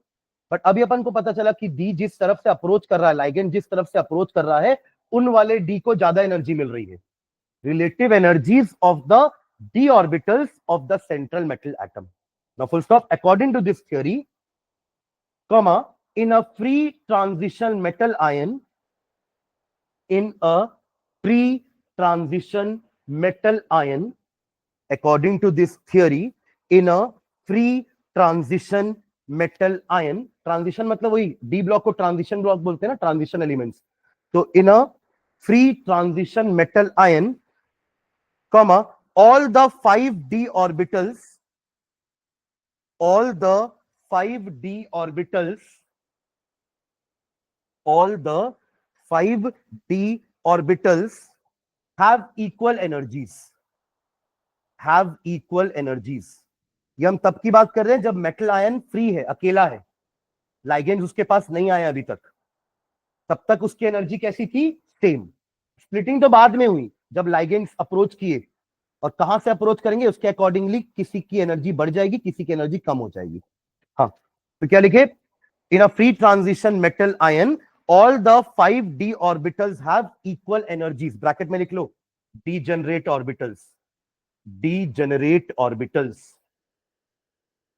बट अभी अपन को पता चला कि डी जिस तरफ से अप्रोच कर रहा है, लाइगेंड जिस तरफ से अप्रोच कर रहा है, उन वाले डी को ज्यादा एनर्जी मिल रही है। relative energies of the d orbitals of the central metal atom. Now full stop. According to this theory, comma, in a free transition metal ion, in a free transition metal ion, according to this theory, in a free transition metal ion, transition मतलब वही d block को transition block बोलते हैं ना, transition elements। तो in a free transition metal ion, comma, all the 5d orbitals, all the 5d orbitals, all the 5d orbitals have equal energies, have equal energies। ये हम तब की बात कर रहे हैं जब मेटल आयन फ्री है, अकेला है, लाइगेंड्स उसके पास नहीं आए अभी तक, तब तक उसकी एनर्जी कैसी थी, सेम। स्प्लिटिंग तो बाद में हुई जब लाइगेंड्स अप्रोच किए, और कहां से अप्रोच करेंगे उसके अकॉर्डिंगली किसी की एनर्जी बढ़ जाएगी, किसी की एनर्जी कम हो जाएगी। हाँ, तो क्या लिखे, in a free transition metal ion all the 5d orbitals have equal energies, bracket में लिख लो, डीजेनरेट ऑर्बिटल्स, डीजेनरेट ऑर्बिटल्स,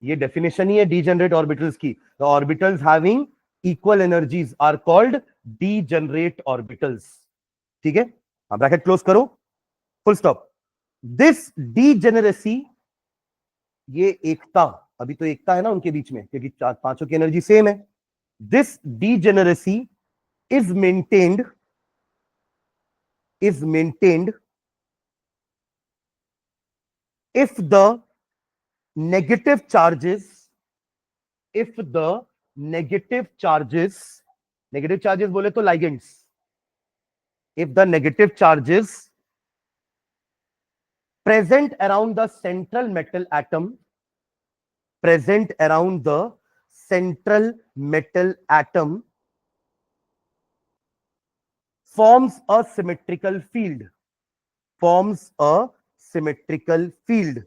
ये डेफिनेशन ही है डीजेनरेट ऑर्बिटल्स की। The orbitals having equal energies are called degenerate orbitals. ठीक है, हाँ, ब्रैकेट क्लोज करो, फुल स्टॉप। दिस डीजेनरेसी, ये एकता, अभी तो एकता है ना उनके बीच में क्योंकि चार पांचों की एनर्जी सेम है। This degeneracy is maintained, is maintained if the negative charges, if the negative charges बोले तो ligands, if the negative charges present around the central metal atom, present around the central metal atom forms a symmetrical field, forms a symmetrical field,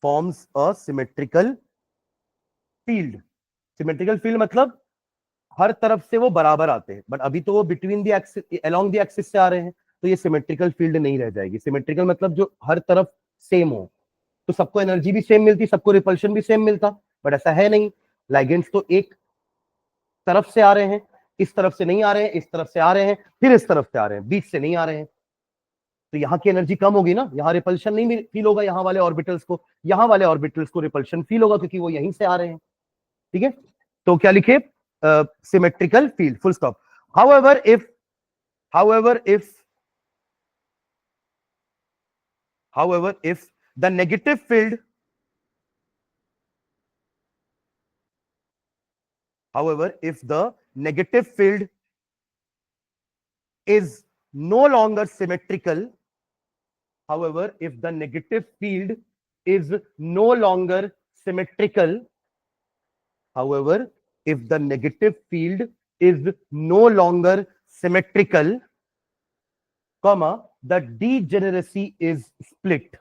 forms a symmetrical field। Symmetrical field मतलब हर तरफ से वो बराबर आते हैं, but अभी तो वो between the axis, along the axis से आ रहे हैं, तो ये सिमेट्रिकल फील्ड नहीं रह जाएगी। सिमेट्रिकल मतलब जो हर तरफ सेम हो, तो सबको एनर्जी भी सेम मिलती, सबको रिपल्शन भी सेम मिलता, बट ऐसा है नहीं। लाइगेंड्स तो एक तरफ से आ रहे हैं, इस तरफ से नहीं आ रहे हैं, इस तरफ से आ रहे हैं, फिर इस तरफ से आ रहे हैं, बीच से नहीं आ रहे हैं, तो यहाँ की एनर्जी कम होगी ना, यहाँ रिपल्शन नहीं फील होगा, यहाँ वाले ऑर्बिटल्स को, यहाँ वाले ऑर्बिटल्स को रिपल्शन फील होगा क्योंकि वो यहीं से आ रहे हैं। ठीक है, तो क्या लिखे, symmetrical field, full stop. However if, however if, however if the negative field, however if the negative field is no longer symmetrical, however if the negative field is no longer symmetrical, however if the negative field is no longer symmetrical, comma, the degeneracy is split,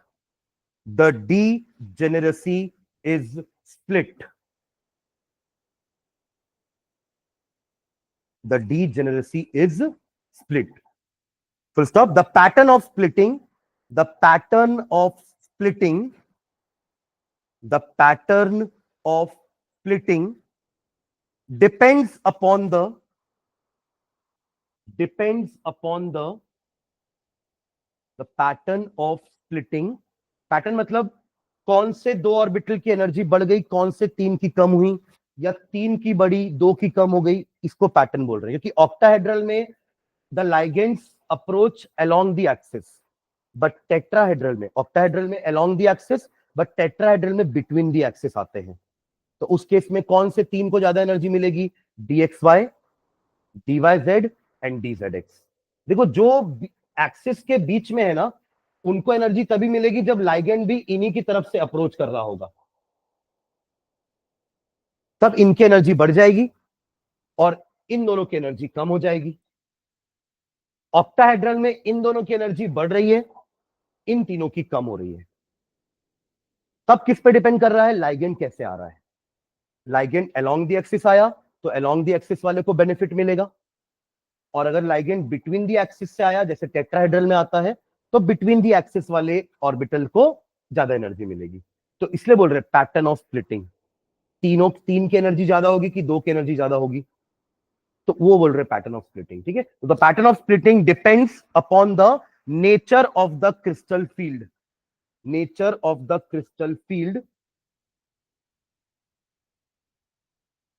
the degeneracy is split, the degeneracy is split, full stop। The pattern of splitting, the pattern of splitting, the pattern of splitting depends upon the, depends upon the pattern of splitting, pattern मतलब कौन से दो orbital की energy बढ़ गई, कौन से तीन की कम हुई, या तीन की बढ़ी दो की कम हो गई, इसको पैटर्न बोल रहे हैं। क्योंकि ऑक्टाहेड्रल में the ligands approach along the axis, but tetrahedral में, ऑक्टाहेड्रल में along the axis, but tetrahedral में बिटवीन द एक्सिस आते हैं। तो उस केस में कौन से तीन को ज्यादा एनर्जी मिलेगी, dxy, dyz एंड dzx। देखो जो एक्सिस के बीच में है ना, उनको एनर्जी तभी मिलेगी जब लाइगेंड भी इन्हीं की तरफ से अप्रोच कर रहा होगा, तब इनकी एनर्जी बढ़ जाएगी और इन दोनों की एनर्जी कम हो जाएगी। ऑक्टाहेड्रल में इन दोनों की एनर्जी बढ़ रही है, इन तीनों की कम हो रही है। तब किस पे डिपेंड कर रहा है, लाइगेंड कैसे आ रहा है। लाइगेंड अलोंग द एक्सिस आया तो अलोंग द एक्सिस वाले को बेनिफिट मिलेगा, और अगर लाइगेंड बिटवीन द एक्सिस से आया जैसे टेट्राहेड्रल में आता है, तो बिटवीन द एक्सिस वाले ऑर्बिटल को ज्यादा एनर्जी मिलेगी। तो इसलिए बोल रहे पैटर्न ऑफ स्प्लिटिंग, तीनों, तीन की एनर्जी ज्यादा होगी कि दो की एनर्जी ज्यादा होगी, तो वो बोल रहे पैटर्न ऑफ स्प्लिटिंग। ठीक है, तो the pattern of splitting depends upon the nature of the crystal field, nature of the crystal field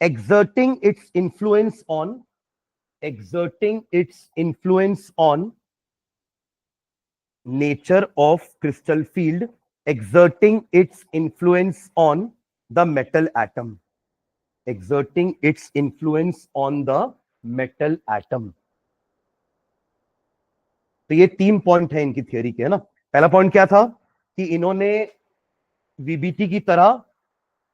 exerting its influence on, exerting its influence on nature of crystal field, exerting its influence on the metal atom, exerting its influence on the metal atom। तो ये तीन point है इनकी theory के, है ना। पहला point क्या था कि इन्होंने वीबीटी की तरह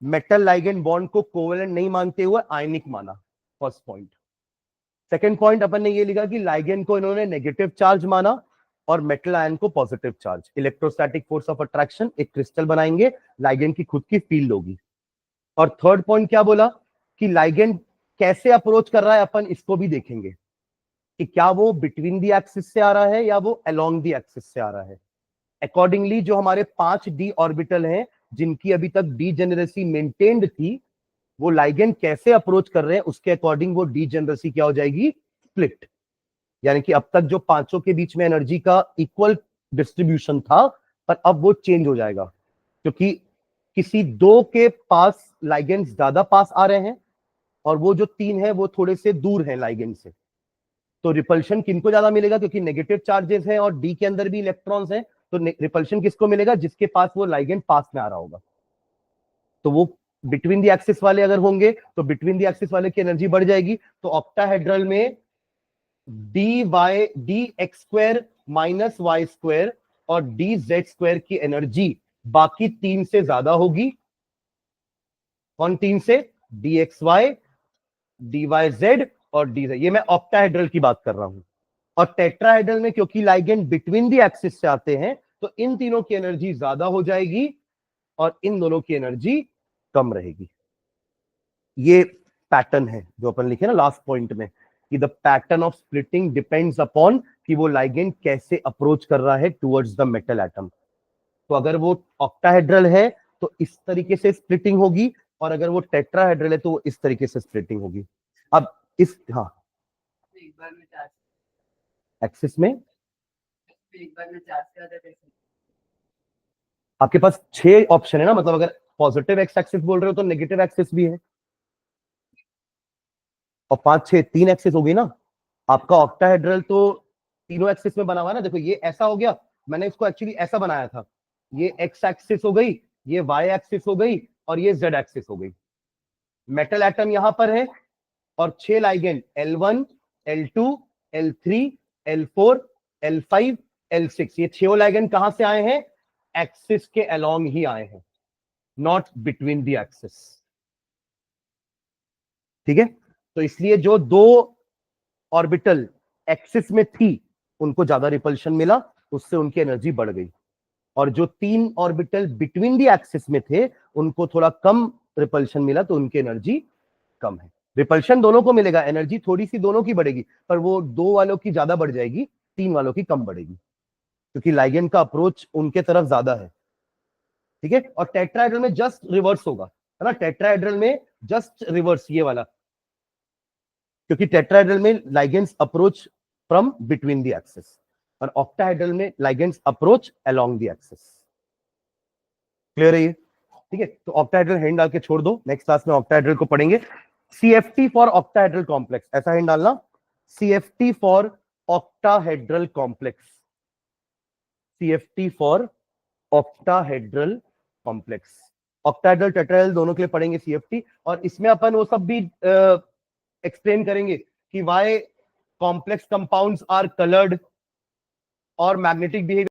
मेटल लाइगेंड बॉन्ड को कोवेलेंट नहीं मानते हुए आयनिक माना, फर्स्ट पॉइंट। सेकंड पॉइंट अपन ने ये लिखा कि लाइगेंड को इन्होंने नेगेटिव चार्ज माना और मेटल आयन को positive charge. Electrostatic force of attraction, एक क्रिस्टल बनाएंगे, लाइगेंड की खुद की फील्ड होगी। और थर्ड पॉइंट क्या बोला कि लाइगेंड कैसे अप्रोच कर रहा है, अपन इसको भी देखेंगे कि क्या वो बिटवीन द एक्सिस से आ रहा है या वो अलोंग द एक्सिस से आ रहा है। अकॉर्डिंगली जो हमारे 5 डी ऑर्बिटल हैं जिनकी अभी तक डीजेनरेसी मेंटेन्ड थी, वो लाइगेंड कैसे अप्रोच कर रहे हैं उसके अकॉर्डिंग वो डीजेनरेसी क्या हो जाएगी, स्प्लिट। यानी कि अब तक जो पांचों के बीच में एनर्जी का इक्वल डिस्ट्रीब्यूशन था, पर अब वो चेंज हो जाएगा क्योंकि किसी दो के पास लाइगेंड्स ज्यादा पास आ रहे हैं और वो जो 3 है वो थोड़े से दूर है लाइगेंड से। तो रिपल्शन किनको ज्यादा मिलेगा, क्योंकि नेगेटिव चार्जेस हैं और डी के अंदर भी इलेक्ट्रॉन्स हैं, तो रिपल्शन किसको मिलेगा, जिसके पास वो लाइगेंड पास में आ रहा होगा। तो वो बिटवीन द एक्सिस वाले अगर होंगे तो बिटवीन द एक्सिस वाले की एनर्जी बढ़ जाएगी। तो ऑक्टाहेड्रल में d x square minus Y square और डी जेड स्क्वायर की एनर्जी बाकी 3 से ज्यादा होगी। कौन 3 से, d x y, d Y z और डी जेड। ये मैं ऑक्टाहेड्रल की बात कर रहा हूं। और टेट्राहेड्रल में क्योंकि लाइगेंड बिटवीन द एक्सिस से आते हैं तो इन तीनों की एनर्जी ज्यादा हो जाएगी और इन दोनों की एनर्जी कम रहेगी। ये पैटर्न है जो अपन लिखे ना लास्ट पॉइंट में कि the pattern of splitting depends upon कि वो लाइगेंड कैसे अप्रोच कर रहा है टुवर्ड्स द मेटल एटम। तो अगर वो ऑक्टाहेड्रल है तो इस तरीके से स्प्लिटिंग होगी और अगर वो टेट्राहेड्रल है तो वो इस तरीके से स्प्लिटिंग होगी। अब इस हाँ एक्सिस में आपके पास 6 ऑप्शन है ना, मतलब अगर पॉजिटिव एक्स एक्सिस बोल रहे हो तो नेगेटिव एक्सिस भी है और 5 6 3 एक्सिस हो गई ना। आपका ऑक्टाहेड्रल तो तीनों एक्सिस में बना हुआ है ना। देखो ये ऐसा हो गया, मैंने इसको एक्चुअली ऐसा बनाया था, ये एक्स एक्सिस हो गई, ये वाई एक्सिस हो गई और ये जेड एक्सिस हो गई। मेटल एटम यहां पर है और 6 ligand L1 L2 L3 L4 L5 L6, ये 6 लाइगेंड कहां से आए हैं, एक्सिस के अलोंग ही आए हैं, नॉट बिटवीन द एक्सिस। ठीक है, तो इसलिए जो 2 ऑर्बिटल एक्सिस में थी उनको ज्यादा रिपल्शन मिला, उससे उनकी एनर्जी बढ़ गई। और जो 3 ऑर्बिटल बिटवीन द एक्सिस में थे उनको थोड़ा कम रिपल्शन मिला, तो उनकी एनर्जी कम है। रिपल्शन दोनों को मिलेगा, एनर्जी थोड़ी सी दोनों की बढ़ेगी, पर वो 2 वालों की ज्यादा बढ़ जाएगी, 3 वालों की कम बढ़ेगी, क्योंकि लाइगेंड का अप्रोच उनके तरफ ज्यादा है। ठीक है, और टेट्राहेड्रल में जस्ट रिवर्स होगा, है ना, टेट्राहेड्रल में जस्ट रिवर्स ये वाला, क्योंकि टेट्राहेड्रल में ligands approach from between the axis और ऑक्टाहेड्रल में ligands approach along the axis. Clear है ये? ठीक है, तो ऑक्टाहेड्रल हैंड डाल के छोड़ दो, नेक्स्ट क्लास में ऑक्टाहेड्रल को पढ़ेंगे। CFT फॉर ऑक्टाहेड्रल कॉम्प्लेक्स, ऐसा हैंड डालना, CFT for octahedral complex, CFT for octahedral complex. Octahedral tetrahedral दोनों के लिए पढ़ेंगे CFT, और इसमें अपन वो सब भी एक्सप्लेन करेंगे कि why complex compounds are coloured और मैग्नेटिक बिहेवियर